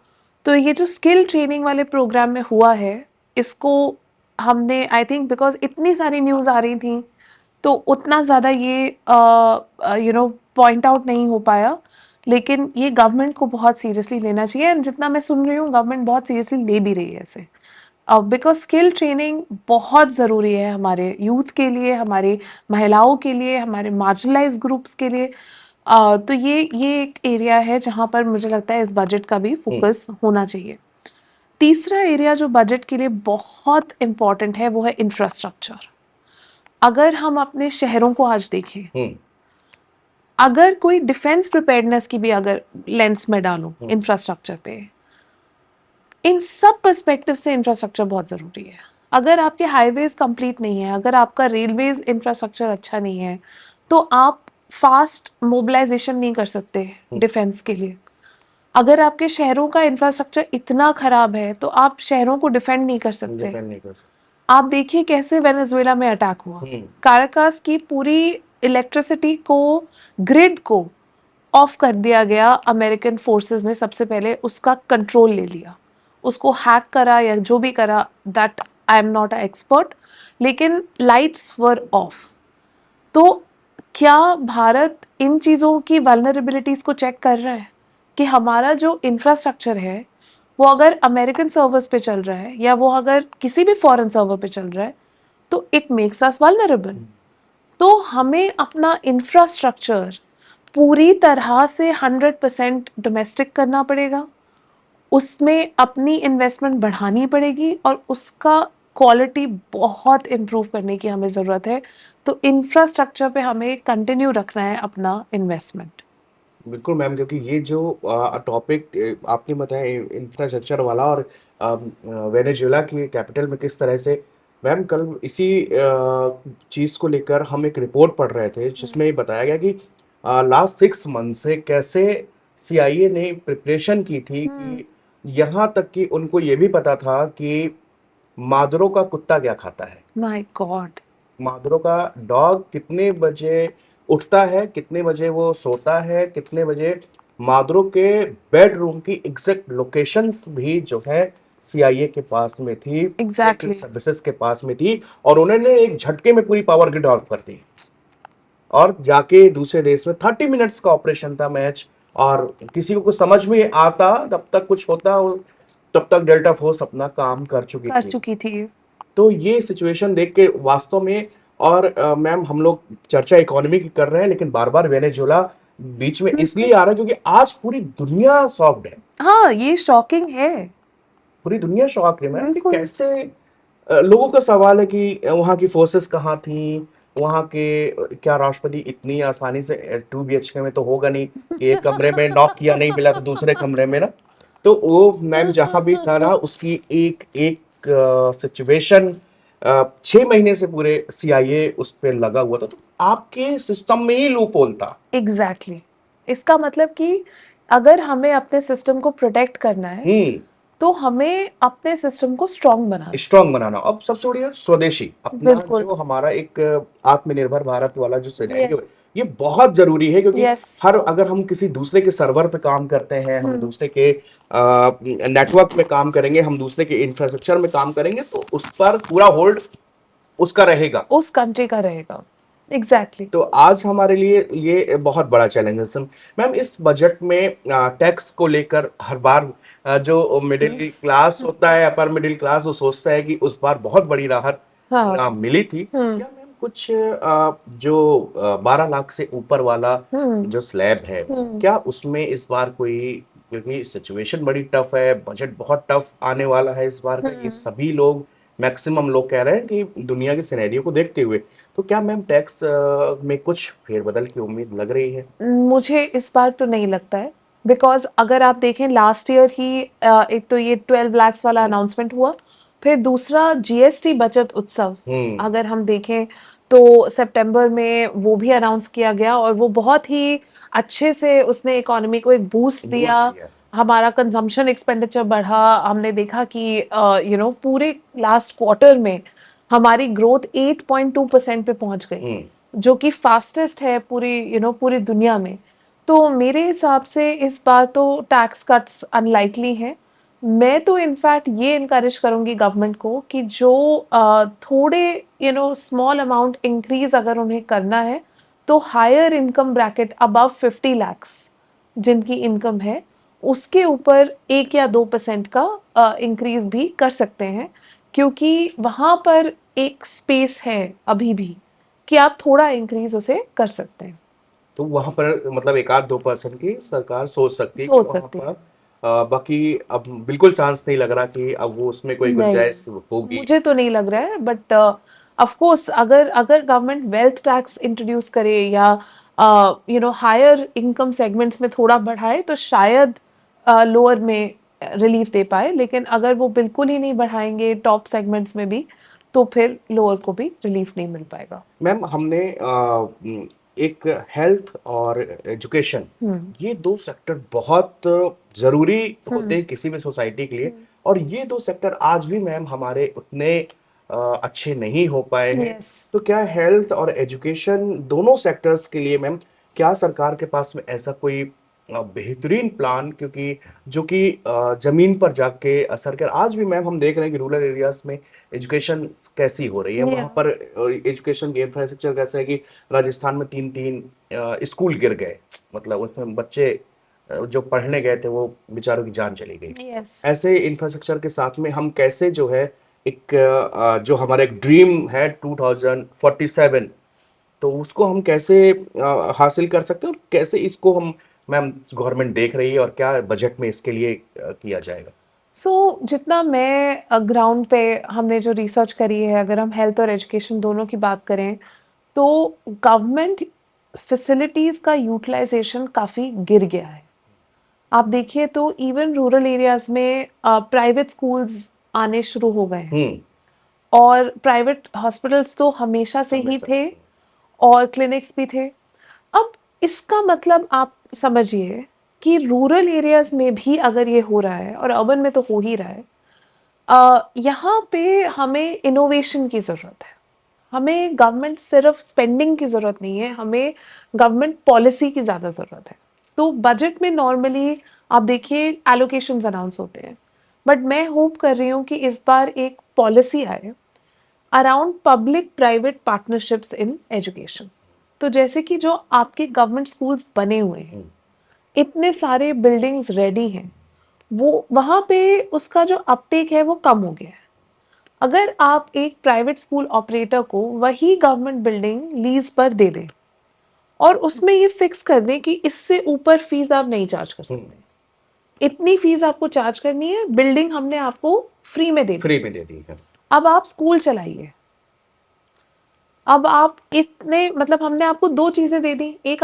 तो ये जो स्किल ट्रेनिंग वाले प्रोग्राम में हुआ है, इसको हमने आई थिंक बिकॉज़ इतनी सारी न्यूज़ आ रही थी, तो उतना ज़्यादा ये पॉइंट आउट नहीं हो पाया। लेकिन ये गवर्नमेंट को बहुत सीरियसली लेना चाहिए, एंड जितना मैं सुन रही हूँ गवर्नमेंट बहुत सीरियसली ले भी रही है इसे। बिकॉज़ स्किल ट्रेनिंग बहुत ज़रूरी है हमारे यूथ के लिए, हमारी महिलाओं के लिए, हमारे मार्जिनलाइज़्ड ग्रुप्स के लिए। तो ये एक एरिया है जहाँ पर मुझे लगता है इस बजट का भी फ़ोकस होना चाहिए। तीसरा एरिया जो बजट के लिए बहुत इम्पोर्टेंट है, वो है इंफ्रास्ट्रक्चर। अगर हम अपने शहरों को आज देखें, अगर कोई डिफेंस प्रिपेयर्डनेस की भी अगर लेंस में डालूं इंफ्रास्ट्रक्चर पे, इन सब पर्सपेक्टिव से इंफ्रास्ट्रक्चर बहुत ज़रूरी है। अगर आपके हाईवेज कंप्लीट नहीं है, अगर आपका रेलवेज इंफ्रास्ट्रक्चर अच्छा नहीं है, तो आप फास्ट मोबिलाइजेशन नहीं कर सकते डिफेंस के लिए। अगर आपके शहरों का इंफ्रास्ट्रक्चर इतना खराब है, तो आप शहरों को डिफेंड नहीं कर सकते। डिफेंड नहीं कर सकते। आप देखिए कैसे वेनेजुएला में अटैक हुआ। काराकास की पूरी इलेक्ट्रिसिटी को, ग्रिड को ऑफ कर दिया गया। अमेरिकन फोर्सेस ने सबसे पहले उसका कंट्रोल ले लिया, उसको हैक करा या जो भी करा, that I am not a expert, लेकिन लाइट्स वर ऑफ। तो क्या भारत इन चीज़ों की वल्नरेबिलिटीज को चेक कर रहा है कि हमारा जो इंफ्रास्ट्रक्चर है वो अगर अमेरिकन सर्वर्स पे चल रहा है या वो अगर किसी भी फॉरेन सर्वर पे चल रहा है, तो इट मेक्स अस वल्नरेबल। तो हमें अपना इंफ्रास्ट्रक्चर पूरी तरह से 100% डोमेस्टिक करना पड़ेगा, उसमें अपनी इन्वेस्टमेंट बढ़ानी पड़ेगी और उसका क्वालिटी बहुत इम्प्रूव करने की हमें ज़रूरत है। तो इंफ्रास्ट्रक्चर पे हमें कंटिन्यू रखना है अपना इन्वेस्टमेंट। बिल्कुल मैम, क्योंकि ये जो टॉपिक आपने बताया इंफ्रास्ट्रक्चर वाला, और वेनेजुएला की कैपिटल में किस तरह से, मैम कल इसी चीज़ को लेकर हम एक रिपोर्ट पढ़ रहे थे जिसमें ये बताया गया कि लास्ट 6 मंथ से कैसे सीआईए ने प्रिपरेशन की थी कि यहाँ तक कि उनको ये भी पता था कि मादुरो का कुत्ता क्या खाता है, माय गॉड। मादुरो का डॉग कितने बजे उठता है, कितने बजे वो सोता है, कितने बजे, मादुरो के बेडरूम की एग्जैक्ट लोकेशंस भी जो है सीआईए के पास में थी, सीक्रेट एग्जैक्टली। सर्विसेज के पास में थी, और उन्होंने एक झटके में पूरी पावर ग्रिड ऑफ कर दी और जाके दूसरे देश में 30 मिनट्स का ऑपरेशन था, मैच, और किसी को कुछ समझ में आता तब तक कुछ होता, तब तक डेल्टा फोर्स अपना काम कर चुकी कर थी। चुकी थी। तो ये सिचुएशन देख के वास्तव में, और मैम हम लोग चर्चा इकोनॉमी की कर रहे हैं, लेकिन बार बार वेनेजुएला बीच में इसलिए आ रहा है क्योंकि आज पूरी दुनिया सॉफ्ट है। हाँ, ये शॉकिंग है। पूरी दुनिया शॉक है मैम कि बिल्कुल। कैसे लोगों का सवाल है कि वहाँ की फोर्सेस कहाँ थी, वहाँ के क्या राष्ट्रपति इतनी आसानी से 2 BHK में तो होगा नहीं कि एक कमरे में नॉक किया नहीं मिला तो दूसरे कमरे में ना, तो वो मैम जहाँ भी था ना उसकी एक एक सिचुएशन 6 महीने से पूरे CIA उस पर लगा हुआ था, तो आपके सिस्टम में ही लूप होल था। एग्जैक्टली इसका मतलब कि अगर हमें अपने सिस्टम को प्रोटेक्ट करना है तो हमें अपने सिस्टम को स्ट्रांग बनाना है। स्ट्रांग बनाना। अब सबसे बड़ी बात स्वदेशी अपना बिल्कुल। जो हमारा एक आत्मनिर्भर भारत वाला जो सिनेरियो है यस। ये बहुत जरूरी है, क्योंकि यस। हर अगर हम किसी दूसरे के सर्वर पे काम करते हैं, हम हम्म। दूसरे के नेटवर्क में काम करेंगे, हम दूसरे के इंफ्रास्ट्रक्चर में काम करेंगे, तो उस पर पूरा होल्ड उसका रहेगा। उस कंट्री का रहेगा। एग्जैक्टली। तो आज हमारे लिए ये बहुत बड़ा चैलेंज है मैम। इस बजट में टैक्स को लेकर हर बार जो मिडिल क्लास होता है, अपर मिडिल क्लास, वो सोचता है कि उस बार बहुत बड़ी राहत हाँ। मिली थी। क्या मैम कुछ जो 12 लाख से ऊपर वाला हम्म। जो स्लैब है, क्या उसमें इस बार कोई, क्योंकि सिचुएशन बड़ी टफ है, बजट बहुत टफ आने वाला है इस बार का, ये सभी लोग मैक्सिमम लोग कह रहे हैं कि दुनिया के सिनेरियो को देखते हुए, तो क्या मैम टैक्स में कुछ फेरबदल की उम्मीद लग रही है? मुझे इस बार तो नहीं लगता है, बिकॉज अगर आप देखें लास्ट ईयर ही एक तो ये 12 लैक्स वाला अनाउंसमेंट हुआ, फिर दूसरा जीएसटी बचत उत्सव अगर हम देखें तो सितंबर में वो भी अनाउंस किया गया और वो बहुत ही अच्छे से उसने इकोनॉमी को एक बूस्ट दिया। हमारा कंजम्पशन एक्सपेंडिचर बढ़ा, हमने देखा कि पूरे लास्ट क्वार्टर में हमारी ग्रोथ 8.2% पे पहुंच गई, जो कि फास्टेस्ट है पूरी पूरी दुनिया में। तो मेरे हिसाब से इस बार तो टैक्स कट्स अनलाइकली हैं। मैं तो इनफैक्ट ये इनकरेज करूंगी गवर्नमेंट को कि जो थोड़े स्मॉल अमाउंट इंक्रीज अगर उन्हें करना है तो higher income bracket above 50 lakhs जिनकी इनकम है उसके ऊपर 1 या 2% का इंक्रीज भी कर सकते हैं, क्योंकि वहां पर एक स्पेस है अभी भी कि आप थोड़ा इंक्रीज उसे कर सकते हैं। तो वहां पर मतलब 1-2% की सरकार सोच सकती है कि सोच वहां सकती पर है। बाकी अब बिल्कुल चांस नहीं लग रहा कि अब वो उसमें कोई नहीं, गुंजाइश होगी। मुझे तो नहीं लग रहा है, बट ऑफ कोर्स अगर अगर गवर्नमेंट वेल्थ टैक्स इंट्रोड्यूस करे या हायर इनकम सेगमेंट्स में थोड़ा बढ़ाए तो शायद लोअर में रिलीफ दे पाए, लेकिन अगर वो बिल्कुल ही नहीं बढ़ाएंगे टॉप सेगमेंट्स में भी तो फिर लोअर को भी रिलीफ नहीं मिल पाएगा। मैम हमने एक हेल्थ और एजुकेशन, ये दो सेक्टर बहुत जरूरी होते हैं किसी भी सोसाइटी के लिए, और ये दो सेक्टर आज भी मैम हमारे उतने अच्छे नहीं हो पाए हैं। यस। तो क्या हेल्थ और एजुकेशन दोनों सेक्टर्स के लिए मैम क्या सरकार के पास में ऐसा कोई बेहतरीन प्लान, क्योंकि जो कि जमीन पर जाके असर कर, आज भी मैम हम देख रहे हैं कि रूरल एरियाज में एजुकेशन कैसी हो रही है, वहां पर एजुकेशन के इंफ्रास्ट्रक्चर कैसा है कि राजस्थान में 3-3 स्कूल गिर गए, मतलब उसमें बच्चे जो पढ़ने गए थे वो बेचारों की जान चली गई। यस। ऐसे इंफ्रास्ट्रक्चर के साथ में हम कैसे जो है एक जो हमारा एक ड्रीम है 2047, तो उसको हम कैसे हासिल कर सकते हैं, और कैसे इसको हम मैम गवर्नमेंट देख रही है, और क्या बजट में इसके लिए किया जाएगा? जितना मैं ग्राउंड पे हमने जो रिसर्च करी है, अगर हम हेल्थ और एजुकेशन दोनों की बात करें तो गवर्नमेंट फैसिलिटीज का यूटिलाइजेशन काफी गिर गया है। आप देखिए तो इवन रूरल एरियाज में प्राइवेट स्कूल्स आने शुरू हो गए हैं और प्राइवेट हॉस्पिटल्स तो हमेशा से ही थे और क्लिनिक्स भी थे। अब इसका मतलब आप समझिए कि रूरल एरियाज में भी अगर ये हो रहा है और अर्बन में तो हो ही रहा है, यहाँ पे हमें इनोवेशन की ज़रूरत है। हमें गवर्नमेंट सिर्फ स्पेंडिंग की ज़रूरत नहीं है, हमें गवर्नमेंट पॉलिसी की ज़्यादा ज़रूरत है। तो बजट में नॉर्मली आप देखिए एलोकेशंस अनाउंस होते हैं, बट मैं होप कर रही हूँ कि इस बार एक पॉलिसी आए around public private partnerships in education. तो जैसे कि जो आपके गवर्नमेंट स्कूल्स बने हुए हैं, इतने सारे बिल्डिंग्स रेडी हैं, वो वहाँ पे उसका जो अपटेक है वो कम हो गया है। अगर आप एक प्राइवेट स्कूल ऑपरेटर को वही गवर्नमेंट बिल्डिंग लीज पर दे दें और उसमें ये फिक्स कर दें कि इससे ऊपर फीस आप नहीं चार्ज कर सकते, इतनी फीस आपको चार्ज करनी है, बिल्डिंग हमने आपको फ्री में दे दी, फ्री में दे दी है। अब आप स्कूल चलाइए। अब आप इतने मतलब हमने आपको दो चीजें दे दी, एक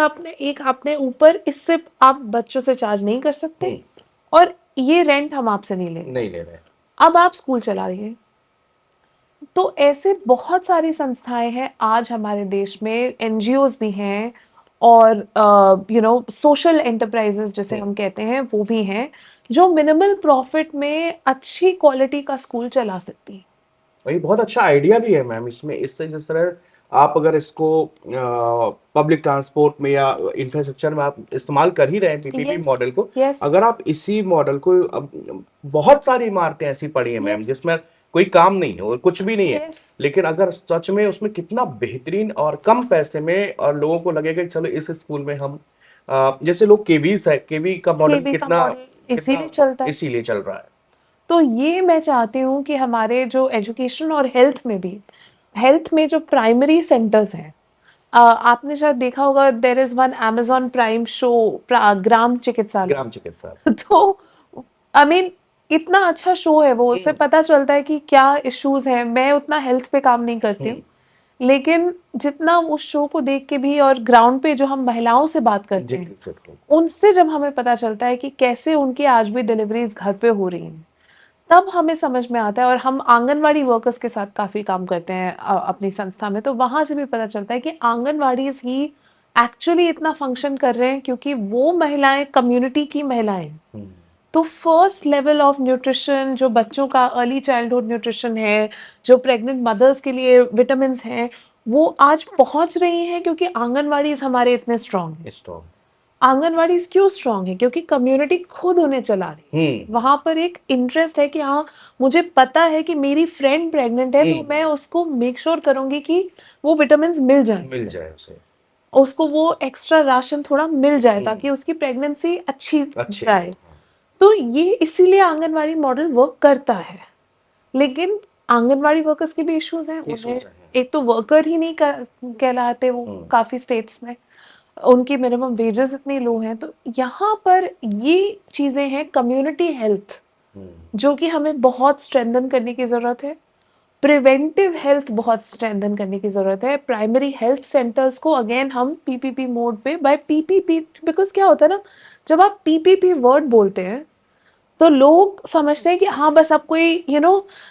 आपने ऊपर, इससे आप बच्चों से चार्ज नहीं कर सकते, और ये रेंट हम आपसे नहीं लेंगे, नहीं ले रहे। अब आप स्कूल चला रही हैं। तो ऐसे बहुत सारी संस्थाएं हैं आज हमारे देश में, एनजीओज भी हैं, और सोशल एंटरप्राइजेस जिसे हम कहते हैं वो भी हैं, जो मिनिमल प्रॉफिट में अच्छी क्वालिटी का स्कूल चला सकती हैं। और ये बहुत अच्छा आइडिया भी है मैम, इसमें इससे जिस तरह आप अगर इसको पब्लिक ट्रांसपोर्ट में या इंफ्रास्ट्रक्चर में आप इस्तेमाल कर ही रहे हैं पीपीपी Yes, मॉडल को, yes, अगर आप इसी मॉडल को बहुत सारी इमारतें ऐसी पड़ी हैं मैम yes, जिसमें कोई काम नहीं है और कुछ भी नहीं है, yes. लेकिन अगर सच में उसमें कितना बेहतरीन और कम पैसे में और लोगों को लगेगा कि चलो इस स्कूल में हम जैसे लोग केवीज है, केवी का मॉडल केवी का कितना मॉडल इसीलिए चलता है। इसीलिए चल रहा है। तो ये मैं चाहती हूँ कि हमारे जो एजुकेशन और हेल्थ में भी, हेल्थ में जो प्राइमरी सेंटर्स हैं, आपने शायद देखा होगा, there is one Amazon Prime show, Gram Chikitsalay. Gram चिकित्सा। तो आई मीन इतना अच्छा शो है वो, उससे पता चलता है कि क्या इश्यूज हैं। मैं उतना हेल्थ पे काम नहीं करती हूँ, लेकिन जितना उस शो को देख के भी, और ग्राउंड पे जो हम महिलाओं से बात करते हैं, उनसे जब हमें पता चलता है कि कैसे उनकी आज भी डिलीवरीज घर पे हो रही हैं, तब हमें समझ में आता है। और हम आंगनवाड़ी वर्कर्स के साथ काफ़ी काम करते हैं अपनी संस्था में, तो वहाँ से भी पता चलता है कि आंगनवाड़ीज़ ही एक्चुअली इतना फंक्शन कर रहे हैं क्योंकि वो महिलाएं कम्युनिटी की महिलाएं हैं। तो फर्स्ट लेवल ऑफ न्यूट्रिशन, जो बच्चों का अर्ली चाइल्डहुड न्यूट्रिशन है, जो प्रेग्नेंट मदर्स के लिए विटामिन हैं, वो आज पहुंच रही हैं क्योंकि आंगनवाड़ीज़ हमारे इतने स्ट्रांग हैं। आंगनवाड़ी क्यों स्ट्रांग है? क्योंकि कम्युनिटी खुद उन्हें चला रही है। वहां पर एक इंटरेस्ट है कि हाँ, मुझे पता है कि मेरी फ्रेंड प्रेग्नेंट है, तो मैं उसको मेक श्योर करूंगी कि वो विटामिन मिल जाए उसे, उसको वो एक्स्ट्रा राशन थोड़ा मिल जाए ताकि उसकी प्रेगनेंसी अच्छी जाए। तो ये इसीलिए आंगनवाड़ी मॉडल वर्क करता है। लेकिन आंगनवाड़ी वर्कर्स के भी इश्यूज हैं, उन्हें एक तो वर्कर ही नहीं कहलाते वो काफी स्टेट्स में, उनकी मिनिमम वेजेस इतनी लो हैं। तो यहाँ पर ये चीजें हैं, कम्युनिटी हेल्थ जो कि हमें बहुत स्ट्रेंथन करने की जरूरत है, प्रिवेंटिव हेल्थ बहुत स्ट्रेंथन करने की जरूरत है, प्राइमरी हेल्थ सेंटर्स को अगेन हम पीपीपी मोड पे, बाय पीपीपी, बिकॉज क्या होता है ना, जब आप पीपीपी वर्ड बोलते हैं तो लोग समझते हैं कि हाँ बस अब कोई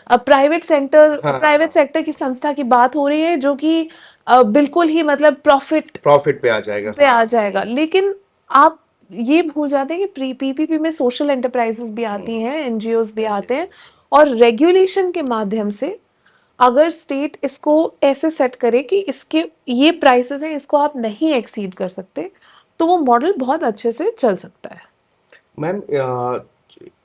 प्राइवेट सेक्टर की संस्था की बात हो रही है जो कि बिल्कुल ही मतलब प्रॉफिट पे आ जाएगा। लेकिन आप ये भूल जाते हैं कि पीपीपी में सोशल एंटरप्राइजेस भी आती हैं, एनजीओज भी आते हैं, और रेगुलेशन के माध्यम से अगर स्टेट इसको ऐसे सेट करे कि इसके ये प्राइसेस हैं, इसको आप नहीं एक्सीड कर सकते, तो वो मॉडल बहुत अच्छे से चल सकता है। मैम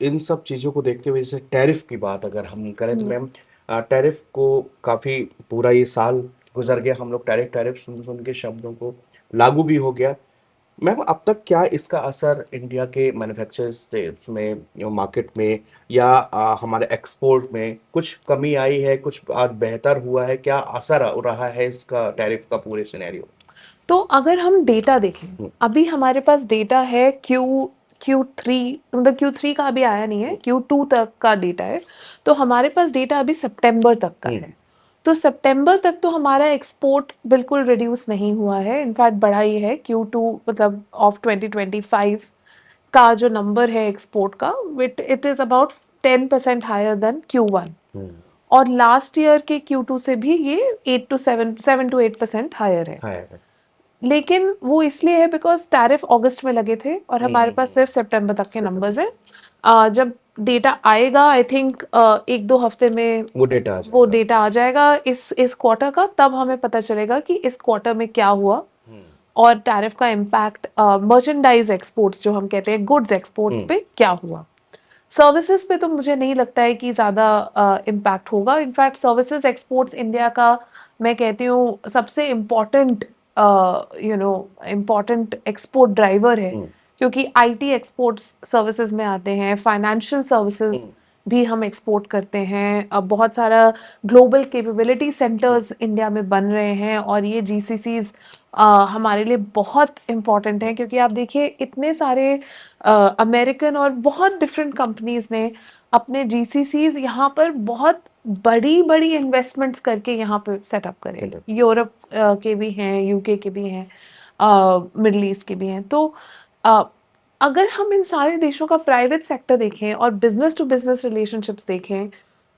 इन सब चीज़ों को देखते हुए जैसे टैरिफ की बात अगर हम करें तो मैम टैरिफ को काफ़ी पूरा ये साल गुजर गया, हम लोग टैरिफ टैरिफ सुन सुन के शब्दों को लागू भी हो गया। मैम अब तक क्या इसका असर इंडिया के मैन्युफैक्चरर्स में, मार्केट में या हमारे एक्सपोर्ट में कुछ कमी आई है, कुछ आज बेहतर हुआ है, क्या असर रहा है इसका टैरिफ का पूरे सिनेरियो? तो अगर हम डेटा देखें, अभी हमारे पास डेटा है Q3, मतलब Q3 का अभी आया नहीं है, Q2 तक का डेटा है। तो हमारे पास डेटा अभी सितंबर तक का है। तो सितंबर तक तो हमारा एक्सपोर्ट बिल्कुल रिड्यूस नहीं हुआ है, इनफैक्ट बढ़ा ही है। Q2 मतलब ऑफ 2025 का जो नंबर है एक्सपोर्ट का, it is about 10% higher than Q1, और लास्ट ईयर के Q2 से भी ये 7 to 8% हायर है। लेकिन वो इसलिए है बिकॉज टैरिफ अगस्त में लगे थे और हमारे पास सिर्फ सितंबर तक के नंबर्स हैं। जब डेटा आएगा, आई थिंक 1-2 हफ्ते में वो डेटा आ जाएगा इस क्वार्टर का, तब हमें पता चलेगा कि इस क्वार्टर में क्या हुआ और टैरिफ का इम्पैक्ट मर्चेंडाइज एक्सपोर्ट्स, जो हम कहते हैं गुड्स एक्सपोर्ट्स पे क्या हुआ। सर्विसेज पे तो मुझे नहीं लगता है कि ज़्यादा इम्पैक्ट होगा। इनफैक्ट सर्विसेज एक्सपोर्ट्स इंडिया का, मैं कहती हूँ, सबसे इम्पॉर्टेंट इम्पॉर्टेंट एक्सपोर्ट ड्राइवर है, क्योंकि आईटी एक्सपोर्ट्स सर्विसेज में आते हैं, फाइनेंशियल सर्विसेज भी हम एक्सपोर्ट करते हैं। अब बहुत सारा ग्लोबल कैपेबिलिटी सेंटर्स इंडिया में बन रहे हैं और ये जीसीसीज हमारे लिए बहुत इम्पॉर्टेंट हैं, क्योंकि आप देखिए इतने सारे अमेरिकन और बहुत डिफरेंट कंपनीज ने अपने जीसीसीज यहाँ पर बहुत बड़ी बड़ी इन्वेस्टमेंट्स करके यहाँ पे सेटअप करे। Setup. यूरोप के भी हैं, यूके के भी हैं, मिडल ईस्ट के भी हैं। तो अगर हम इन सारे देशों का प्राइवेट सेक्टर देखें और बिजनेस टू बिजनेस रिलेशनशिप्स देखें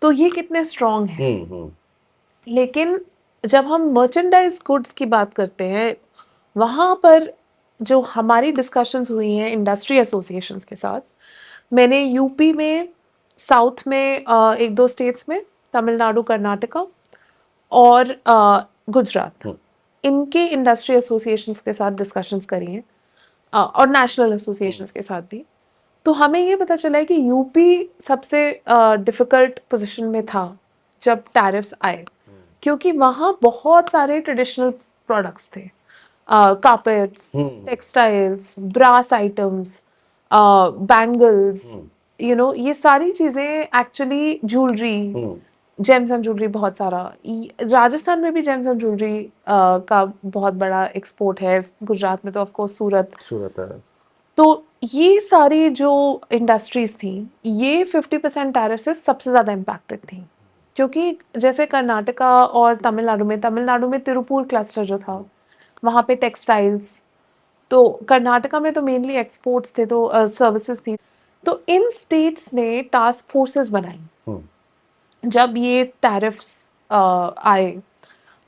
तो ये कितने स्ट्रांग हैं। लेकिन जब हम मर्चेंडाइज गुड्स की बात करते हैं, वहाँ पर जो हमारी डिस्कशंस हुई हैं इंडस्ट्री एसोसिएशंस के साथ, मैंने यूपी में, साउथ में एक दो स्टेट्स में, तमिलनाडु, कर्नाटका और गुजरात, इनके इंडस्ट्री एसोसिएशंस के साथ डिस्कशंस करी हैं, और नेशनल एसोसिएशंस के साथ भी। तो हमें ये पता चला है कि यूपी सबसे डिफिकल्ट पोजीशन में था जब टैरिफ्स आए, क्योंकि वहाँ बहुत सारे ट्रेडिशनल प्रोडक्ट्स थे, carpets, textiles, brass items, bangles, ये सारी चीज़ें, actually jewellery, gems and jewellery, बहुत सारा। राजस्थान में भी जेम्स एंड ज्वेलरी का बहुत बड़ा एक्सपोर्ट है, गुजरात में तो ऑफ कोर्स सूरत। है। तो ये सारी जो इंडस्ट्रीज थी, ये 50% टैरिफ से सबसे ज़्यादा इम्पैक्टेड थी, क्योंकि जैसे कर्नाटका और तमिलनाडु में तिरुपुर क्लस्टर जो था, वहाँ पे टेक्सटाइल्स, तो कर्नाटका में तो मेनली एक्सपोर्ट्स थे, तो सर्विसेज थी। तो इन स्टेट्स ने टास्क फोर्सेस बनाई जब ये टैरिफ्स आए,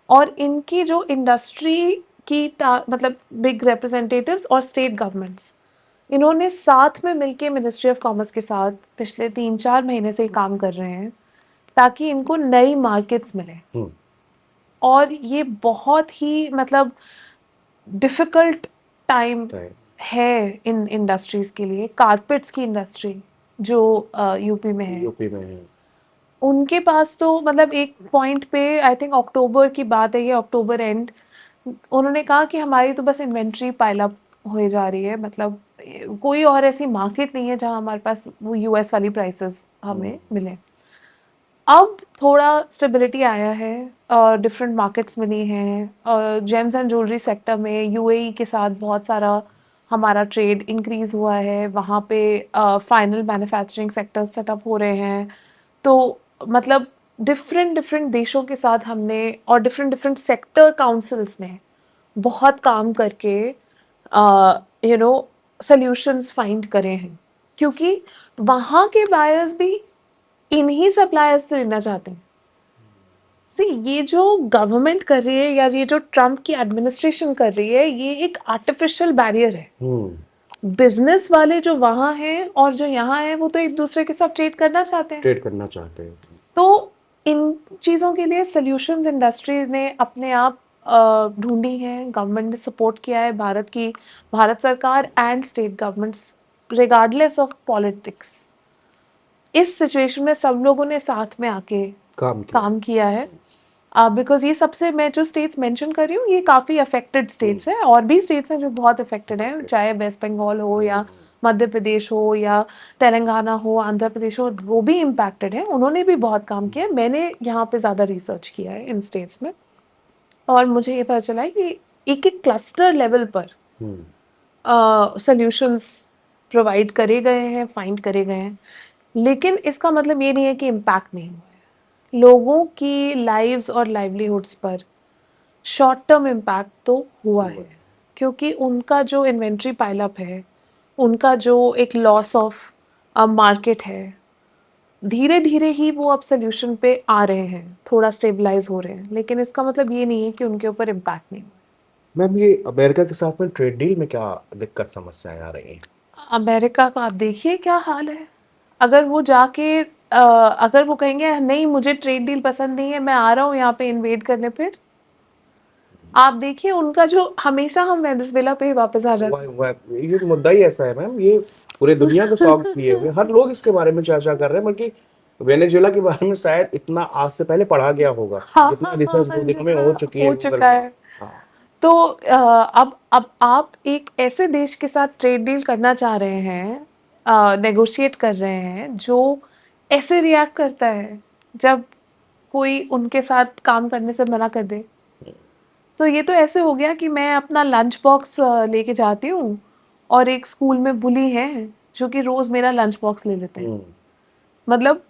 और इनकी जो इंडस्ट्री की मतलब बिग रिप्रेजेंटेटिव्स और स्टेट गवर्नमेंट्स, इन्होंने साथ में मिलके मिनिस्ट्री ऑफ कॉमर्स के साथ पिछले 3-4 महीने से काम कर रहे हैं ताकि इनको नई मार्केट्स मिले। और ये बहुत ही मतलब डिफिकल्ट टाइम है इन इंडस्ट्रीज के लिए। कारपेट्स की इंडस्ट्री जो यूपी में है, उनके पास तो मतलब एक पॉइंट पे, आई थिंक अक्टूबर की बात है, ये अक्टूबर एंड, उन्होंने कहा कि हमारी तो बस इन्वेंट्री पाइल अप हो जा रही है, मतलब कोई और ऐसी मार्केट नहीं है जहां हमारे पास वो यूएस वाली प्राइसेस हमें मिले। अब थोड़ा स्टेबिलिटी आया है और डिफरेंट मार्केट्स मिली हैं, और जेम्स एंड ज्वेलरी सेक्टर में यूएई के साथ बहुत सारा हमारा ट्रेड इंक्रीज हुआ है, वहाँ पे फाइनल मैन्युफैक्चरिंग सेक्टर्स सेटअप हो रहे हैं। तो मतलब डिफरेंट डिफरेंट देशों के साथ हमने, और डिफरेंट डिफरेंट सेक्टर काउंसिल्स ने बहुत काम करके सॉल्यूशंस फाइंड करे हैं, क्योंकि वहाँ के बायर्स भी इन्हीं सप्लायर्स से लेना चाहते हैं। सी, ये जो गवर्नमेंट कर रही है या ये जो ट्रम्प की एडमिनिस्ट्रेशन कर रही है, ये एक आर्टिफिशियल बैरियर है। बिजनेस वाले जो वहाँ हैं और जो यहाँ हैं, वो तो एक दूसरे के साथ ट्रेड करना चाहते हैं। तो इन चीज़ों के लिए सॉल्यूशंस इंडस्ट्रीज ने अपने आप ढूंढी हैं, गवर्नमेंट ने सपोर्ट किया है, भारत सरकार and state governments, regardless of politics, इस सिचुएशन में सब लोगों ने साथ में आके काम किया है। बिकॉज ये सबसे, मैं जो स्टेट्स मेंशन कर रही हूँ, ये काफ़ी अफेक्टेड स्टेट्स हैं, और भी स्टेट्स हैं जो बहुत अफेक्टेड हैं, चाहे वेस्ट बंगाल हो या मध्य प्रदेश हो या तेलंगाना हो, आंध्र प्रदेश हो, वो भी इम्पैक्टेड है, उन्होंने भी बहुत काम किया है। मैंने यहाँ पे ज़्यादा रिसर्च किया है इन स्टेट्स में, और मुझे ये पता चला है कि एक एक क्लस्टर लेवल पर सॉल्यूशंस प्रोवाइड करे गए हैं, फाइंड करे गए हैं। लेकिन इसका मतलब ये नहीं है कि इम्पैक्ट नहीं हुआ है। लोगों की लाइव्स और लाइवलीहुड्स पर शॉर्ट टर्म इम्पैक्ट तो हुआ है, क्योंकि उनका जो इन्वेंट्री पाइलअप है, उनका जो एक लॉस ऑफ मार्केट है, धीरे धीरे ही वो अब सोल्यूशन पे आ रहे हैं, थोड़ा स्टेबलाइज हो रहे हैं, लेकिन इसका मतलब ये नहीं है कि उनके ऊपर इम्पैक्ट नहीं हुआ। मैम, ये अमेरिका के साथ में ट्रेड डील में क्या दिक्कत समस्याएं आ रही हैं? अमेरिका का आप देखिए क्या हाल है। अगर वो जाके अगर वो कहेंगे नहीं मुझे ट्रेड डील पसंद नहीं है, मैं आ रहा हूँ यहाँ पे इन्वेड करने, फिर आप देखिए उनका जो, हमेशा हम वेनेजुएला पे ही वापस आ जाते हैं। ये मुद्दा ही ऐसा है मैम, ये पूरे दुनिया को शॉक किए हुए, हर लोग इसके बारे में चर्चा कर रहे हैं, बल्कि वेनेजुएला के बारे में शायद इतना आज से पहले पढ़ा गया होगा, जितना रिसर्च दो दिनों में हो चुकी है, हो चुका है। तो अब आप एक ऐसे देश के साथ ट्रेड डील करना चाह रहे हैं, नेगोशिएट कर रहे हैं, जो ऐसे रिएक्ट करता है जब कोई उनके साथ काम करने से मना कर दे। तो ये तो ऐसे हो गया कि मैं अपना लंच बॉक्स लेके जाती हूँ और एक स्कूल में बुली है जो कि रोज मेरा लंच बॉक्स ले लेते हैं। मतलब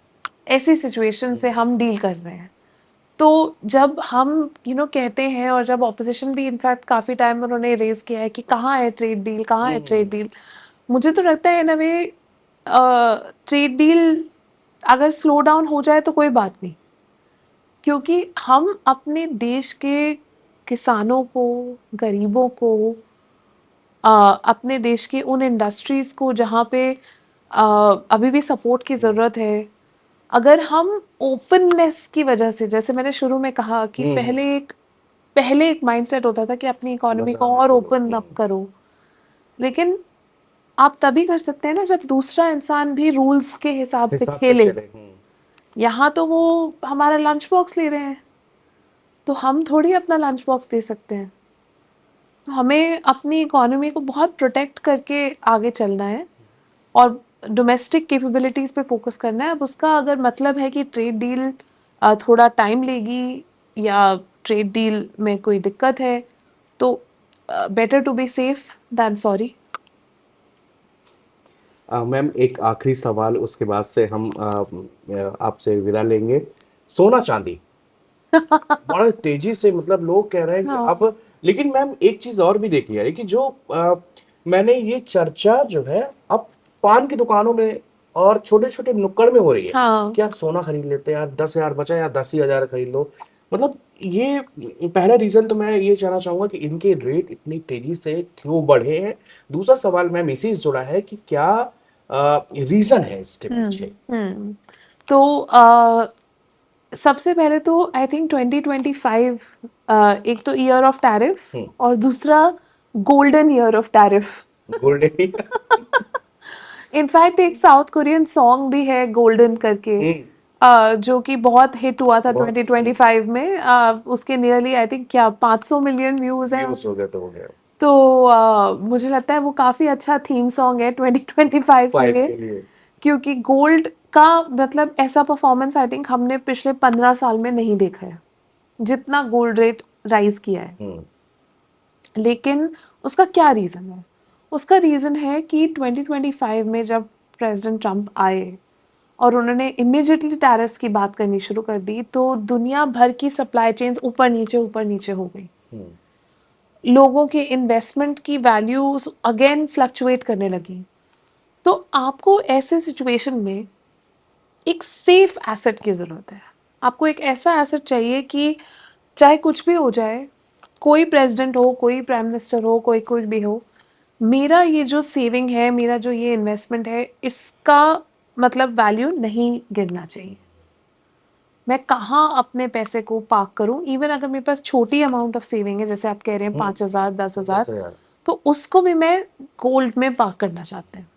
ऐसी सिचुएशन से हम डील कर रहे हैं। तो जब हम कहते हैं, और जब ऑपोजिशन भी इनफैक्ट काफी टाइम उन्होंने रेज किया है कि कहाँ है ट्रेड डील, कहाँ है ट्रेड डील, मुझे तो लगता है ना वे ट्रेड डील अगर स्लो डाउन हो जाए तो कोई बात नहीं, क्योंकि हम अपने देश के किसानों को, गरीबों को, अपने देश की उन इंडस्ट्रीज को जहाँ पे अभी भी सपोर्ट की ज़रूरत है, अगर हम ओपननेस की वजह से, जैसे मैंने शुरू में कहा कि पहले एक माइंडसेट होता था कि अपनी इकोनॉमी को और ओपन अप करो, लेकिन आप तभी कर सकते हैं ना जब दूसरा इंसान भी रूल्स के हिसाब से खेले। यहाँ तो वो हमारा लंच बॉक्स ले रहे हैं, तो हम थोड़ी अपना लंच बॉक्स दे सकते हैं। तो हमें अपनी इकोनॉमी को बहुत प्रोटेक्ट करके आगे चलना है और डोमेस्टिक कैपेबिलिटीज पे फोकस करना है। अब उसका अगर मतलब है कि ट्रेड डील थोड़ा टाइम लेगी या ट्रेड डील में कोई दिक्कत है, तो better to be safe than sorry. Ma'am एक आखिरी सवाल, उसके बाद से हम आपसे विदा लेंगे। सोना चांदी बड़ा तेजी से, मतलब लोग कह रहे हैं कि हाँ अब, लेकिन मैम एक चीज और भी देखी है कि जो मैंने ये चर्चा जो है अब पान की दुकानों में और छोटे छोटे नुक्कड़ में हो रही है हाँ कि आप सोना खरीद लेते हैं यार, 10,000 बचा या 10,000 खरीद लो। मतलब ये पहला रीजन तो मैं ये जानना चाहूंगा कि इनके रेट इतनी तेजी से क्यों बढ़े हैं। दूसरा सवाल मैम इसी से जुड़ा है कि क्या रीजन है इसके पीछे। हम्म। तो सबसे पहले तो आई थिंक 2025 एक तो ईयर ऑफ टैरिफ और दूसरा golden year of tariff. Golden. In fact एक साउथ कोरियन सॉन्ग भी है गोल्डन करके, जो कि बहुत हिट हुआ था 2025 में। उसके नियरली आई थिंक क्या 500 मिलियन व्यूज हैं। व्यूज हो गया तो हो गया तो मुझे लगता है वो काफी अच्छा थीम सॉन्ग है 2025 के 5 लिए, के लिए। क्योंकि गोल्ड का मतलब ऐसा परफॉर्मेंस आई थिंक हमने पिछले 15 साल में नहीं देखा है, जितना गोल्ड रेट राइज किया है। लेकिन उसका क्या रीज़न है? उसका रीज़न है कि 2025 में जब प्रेसिडेंट ट्रंप आए और उन्होंने इमीडिएटली टैरिफ्स की बात करनी शुरू कर दी, तो दुनिया भर की सप्लाई चेन्स ऊपर नीचे हो गई। लोगों के इन्वेस्टमेंट की वैल्यूज अगेन फ्लक्चुएट करने लगी। तो आपको ऐसे सिचुएशन में एक सेफ एसेट की ज़रूरत है। आपको एक ऐसा एसेट चाहिए कि चाहे कुछ भी हो जाए, कोई प्रेसिडेंट हो, कोई प्राइम मिनिस्टर हो, कोई कुछ भी हो, मेरा ये जो सेविंग है, मेरा जो ये इन्वेस्टमेंट है, इसका मतलब वैल्यू नहीं गिरना चाहिए। मैं कहाँ अपने पैसे को पार्क करूँ, इवन अगर मेरे पास छोटी अमाउंट ऑफ सेविंग है, जैसे आप कह रहे हैं 5,000, 10,000, 10,000। तो उसको भी मैं गोल्ड में पार्क करना चाहते हैं।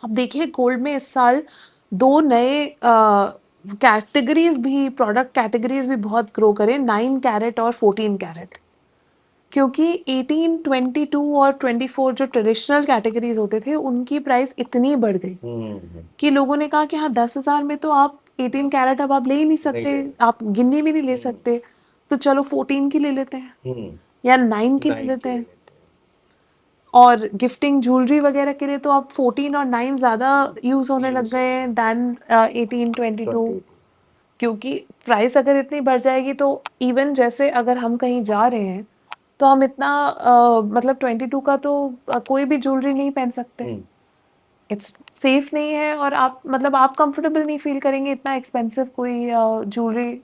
अब देखिए गोल्ड में इस साल 2 नए कैटेगरीज भी, प्रोडक्ट कैटेगरीज भी बहुत ग्रो करें, 9 कैरेट और 14 कैरेट। क्योंकि 18, 22 और 24 जो ट्रेडिशनल कैटेगरीज होते थे, उनकी प्राइस इतनी बढ़ गई कि लोगों ने कहा कि हाँ 10,000 में तो आप 18 कैरेट अब आप ले ही नहीं सकते, आप गिन्नी भी नहीं ले सकते, तो चलो 14 की ले लेते हैं या 9 की ले लेते हैं। और गिफ्टिंग ज्वेलरी वगैरह के लिए तो अब 14 और 9 ज़्यादा यूज़ होने लग गए हैं दैन 18, 22, क्योंकि प्राइस अगर इतनी बढ़ जाएगी तो इवन जैसे अगर हम कहीं जा रहे हैं तो हम इतना मतलब 22 का तो कोई भी ज्वेलरी नहीं पहन सकते, इट्स सेफ नहीं है, और आप मतलब आप कंफर्टेबल नहीं फील करेंगे इतना एक्सपेंसिव कोई ज्वेलरी।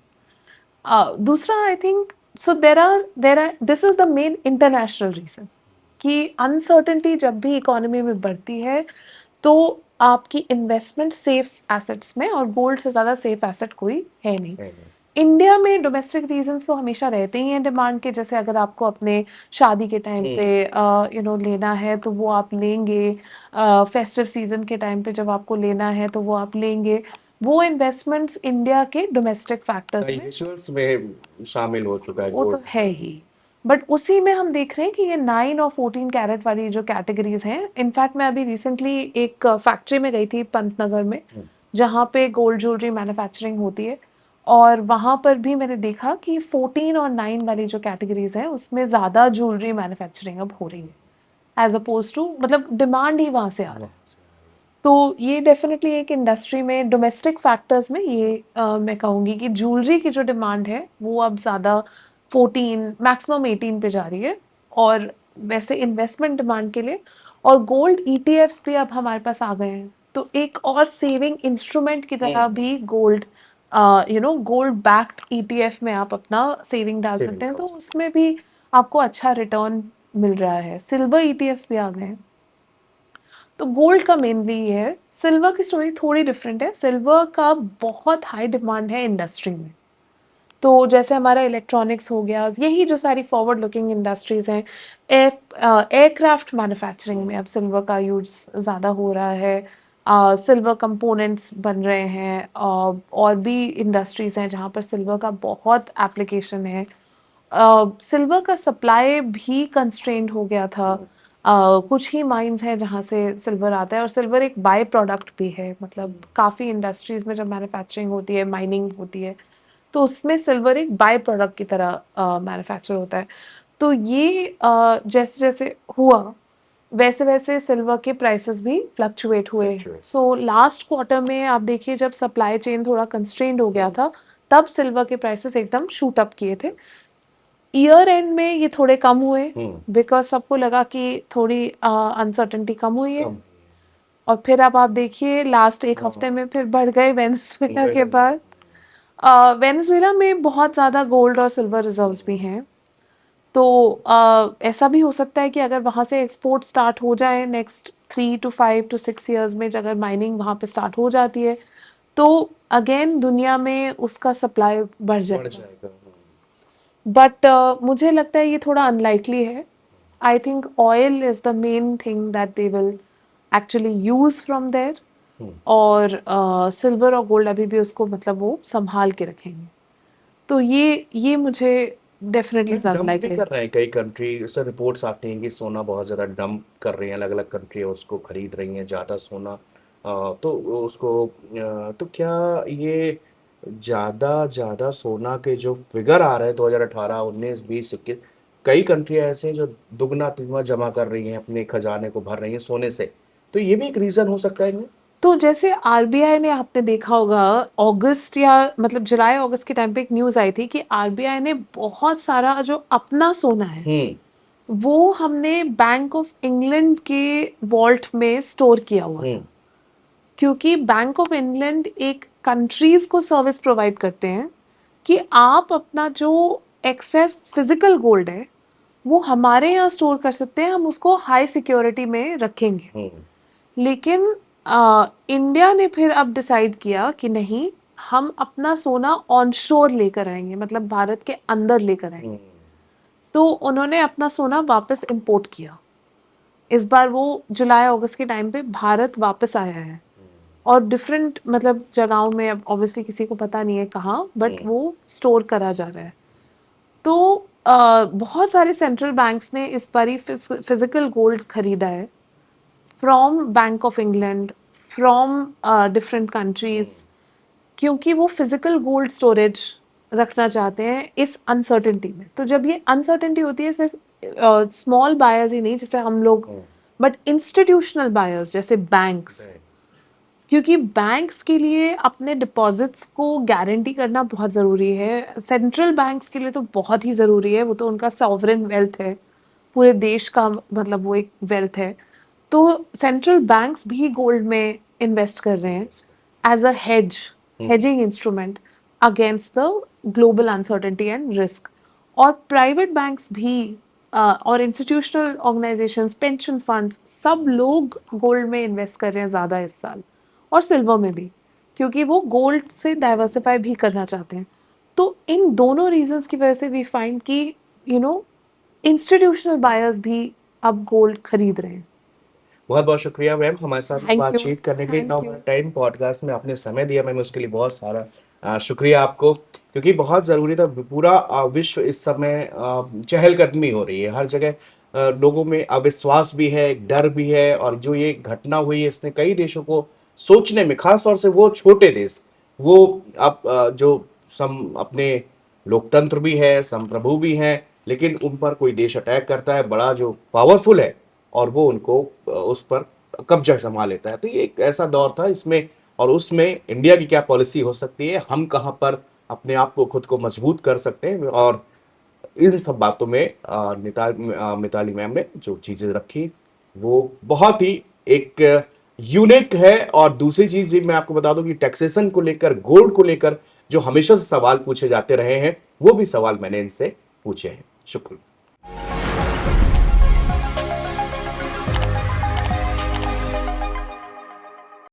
दूसरा I think, so there are this is the main international reason कि अनसर्टेनिटी जब भी इकोनॉमी में बढ़ती है तो आपकी इन्वेस्टमेंट सेफ एसेट्स में, और गोल्ड से ज़्यादा सेफ एसेट कोई है नहीं। इंडिया में डोमेस्टिक रीजंस तो हमेशा रहते ही हैं डिमांड के, जैसे अगर आपको अपने शादी के टाइम पे लेना है तो वो आप लेंगे, फेस्टिव सीजन के टाइम पे जब आपको लेना है तो वो आप लेंगे। वो इन्वेस्टमेंट्स इंडिया के डोमेस्टिक फैक्टर्स में रिचुअल्स में शामिल हो चुका है वो तो गोल्ड। है ही, बट उसी में हम देख रहे हैं कि ये 9 और 14 कैरेट वाली जो कैटेगरीज हैं, इनफैक्ट मैं अभी रिसेंटली एक फैक्ट्री में गई थी पंतनगर में, जहाँ पे गोल्ड ज्वेलरी मैन्युफैक्चरिंग होती है। और वहाँ पर भी मैंने देखा कि 14 और 9 वाली जो कैटेगरीज़ हैं, उसमें ज़्यादा ज्वेलरी मैन्युफैक्चरिंग अब हो रही है, एज़ अपोज़्ड टू मतलब डिमांड ही वहाँ से आ रहा है। वहाँ से आ रही है। तो ये डेफ़िनेटली एक इंडस्ट्री में डोमेस्टिक फैक्टर्स में ये मैं कहूँगी कि ज्वेलरी की जो डिमांड है, वो अब ज़्यादा 14 मैक्सिमम 18 पे जा रही है। और वैसे इन्वेस्टमेंट डिमांड के लिए और गोल्ड ईटीएफ्स भी अब हमारे पास आ गए हैं। तो एक और सेविंग इंस्ट्रूमेंट की तरह भी गोल्ड गोल्ड बैक्ड ईटीएफ में आप अपना सेविंग डाल सेविंग सकते हैं, कर तो सकते उसमें भी आपको अच्छा रिटर्न मिल रहा है। सिल्वर ईटीएफ्स भी आ गए हैं। तो गोल्ड का मेनली ये है। सिल्वर की स्टोरी थोड़ी डिफरेंट है। सिल्वर का बहुत हाई डिमांड है इंडस्ट्री में। तो जैसे हमारा इलेक्ट्रॉनिक्स हो गया, यही जो सारी फॉरवर्ड लुकिंग इंडस्ट्रीज़ हैं, एयरक्राफ्ट मैन्युफैक्चरिंग में अब सिल्वर का यूज़ ज़्यादा हो रहा है। सिल्वर कंपोनेंट्स बन रहे हैं। और भी इंडस्ट्रीज़ हैं जहाँ पर सिल्वर का बहुत एप्लीकेशन है। सिल्वर का सप्लाई भी कंस्ट्रेंड हो गया था। कुछ ही माइंस हैं जहाँ से सिल्वर आता है और सिल्वर एक बाय प्रोडक्ट भी है। मतलब काफ़ी इंडस्ट्रीज़ में जब मैन्युफैक्चरिंग होती है, माइनिंग होती है, तो उसमें सिल्वर एक बाय प्रोडक्ट की तरह मैन्युफैक्चर होता है। तो ये जैसे-जैसे हुआ, वैसे-वैसे सिल्वर के प्राइसेस भी फ्लक्चुएट हुए। Fluctuate. सो लास्ट क्वार्टर में आप देखिए जब सप्लाई चेन थोड़ा कंस्ट्रेंड हो गया था, तब सिल्वर के प्राइसेस एकदम शूट अप किए थे। ईयर एंड में ये थोड़े कम हुए बिकॉज़ सबको लगा कि थोड़ी अनसर्टेनिटी कम हुई है। कम और फिर अब आप देखिए लास्ट 1 हाँ, हफ्ते में फिर बढ़ गए वेनेज़ुएला के वेनेजुएला बाद। वेनेज़ुएला में बहुत ज़्यादा गोल्ड और सिल्वर रिज़र्व्स भी हैं। तो ऐसा भी हो सकता है कि अगर वहाँ से एक्सपोर्ट स्टार्ट हो जाए नेक्स्ट 3 टू 5 टू 6 इयर्स में, अगर माइनिंग वहाँ पे स्टार्ट हो जाती है, तो अगेन दुनिया में उसका सप्लाई बढ़ बढ़ जाएगा। जाएगा। बट मुझे लगता है ये थोड़ा अनलाइकली है। I think oil is the main thing that they will actually use from there. और सिल्वर और गोल्ड अभी भी उसको मतलब वो सँभाल के रखेंगे। तो ये मुझे डेफ़िनिटली ज़्यादा डंप भी लाइक है। कर रहे हैं कई कंट्री से रिपोर्ट्स आती हैं कि सोना बहुत ज़्यादा डंप कर रही हैं, अलग-अलग कंट्री उसको खरीद रही हैं ज़्यादा सोना। तो उसको तो क्या ये ज़्यादा सोना के जो फिगर आ रहे हैं 2018, 19, 20, 21 कई कंट्री ऐसे हैं जो दुगना-तिगुना जमा कर रही हैं, अपने खजाने को भर रही हैं सोने से। तो ये भी एक रीज़न हो सकता है इनमें? तो जैसे आरबीआई ने, आपने देखा होगा, अगस्त या मतलब जुलाई-अगस्त के टाइम पे एक न्यूज़ आई थी कि आरबीआई ने बहुत सारा जो अपना सोना है, हुँ, वो हमने बैंक ऑफ इंग्लैंड के वॉल्ट में स्टोर किया हुआ हुँ, था। क्योंकि बैंक ऑफ इंग्लैंड एक कंट्रीज़ को सर्विस प्रोवाइड करते हैं कि आप अपना जो एक्सेस फिज़िकल गोल्ड है, वो हमारे यहाँ स्टोर कर सकते हैं, हम उसको हाई सिक्योरिटी में रखेंगे। हुँ, लेकिन इंडिया ने फिर अब डिसाइड किया कि नहीं, हम अपना सोना ऑनशोर लेकर आएँगे, मतलब भारत के अंदर लेकर आएँगे। हुँ, तो उन्होंने अपना सोना वापस इम्पोर्ट किया। इस बार वो जुलाई-अगस्त के टाइम पे भारत वापस आया है और डिफरेंट मतलब जगहों में, अब ऑब्वियसली किसी को पता नहीं है कहाँ, बट हुँ, वो स्टोर करा जा रहा है। तो बहुत सारे सेंट्रल बैंक्स ने इस बारी फिज़िकल गोल्ड खरीदा है from bank of England, from different countries, हुँ, क्योंकि वो फिज़िकल गोल्ड स्टोरेज रखना चाहते हैं इस अनसर्टेनिटी में। तो जब ये अनसर्टेनिटी होती है, सिर्फ़ स्मॉल बायर्स ही नहीं जैसे हम लोग, हुँ, बट इंस्टीट्यूशनल बायर्स जैसे बैंक्स, राइट, क्योंकि बैंक्स के लिए अपने डिपॉज़िट्स को गारंटी करना बहुत ज़रूरी है। सेंट्रल बैंक्स के लिए तो बहुत ही ज़रूरी है, वो तो उनका सॉवरेन वेल्थ है, पूरे देश का मतलब वो एक वेल्थ है। तो सेंट्रल बैंक्स भी गोल्ड में इन्वेस्ट कर रहे हैं इन्वेस्ट कर as a hmm, hedging instrument against the global uncertainty and risk. और प्राइवेट बैंक्स भी और इंस्टीट्यूशनल ऑर्गेनाइजेशंस, पेंशन फंड्स, सब लोग गोल्ड में इन्वेस्ट कर रहे हैं ज़्यादा इस साल, और सिल्वर में भी, क्योंकि वो गोल्ड से डाइवर्सिफाई भी करना चाहते हैं। तो इन दोनों रीजंस की वजह से वी फाइंड कि यू नो इंस्टीट्यूशनल बायर्स भी अब गोल्ड खरीद रहे हैं। बहुत-बहुत शुक्रिया मैम हमारे साथ थैंक यू, बातचीत करने के लिए थैंक नाउ यू। हमारा टाइम पॉडकास्ट में आपने समय दिया मैम उसके लिए बहुत सारा शुक्रिया आपको क्योंकि बहुत ज़रूरी था पूरा विश्व इस समय चहलकदमी हो रही है हर जगह लोगों में अविश्वास भी है, डर भी है और जो ये घटना हुई है इसने कई देशों को सोचने में, खास तौर से वो छोटे देश, वो अब जो अपने लोकतंत्र भी है, संप्रभु भी हैं, लेकिन उन पर कोई देश अटैक करता है बड़ा जो पावरफुल है, और वो उनको उस पर कब्जा जमा लेता है। तो ये एक ऐसा दौर था इसमें, और उसमें इंडिया की क्या पॉलिसी हो सकती है, हम कहाँ पर अपने आप को खुद को मजबूत कर सकते हैं, और इन सब बातों में मिताली मैम ने जो चीजें रखी वो बहुत ही एक यूनिक है। और दूसरी चीज भी मैं आपको बता दूं कि टैक्सेशन को लेकर, गोल्ड को लेकर जो हमेशा से सवाल पूछे जाते रहे हैं, वो भी सवाल मैंने इनसे पूछे हैं। शुक्रिया।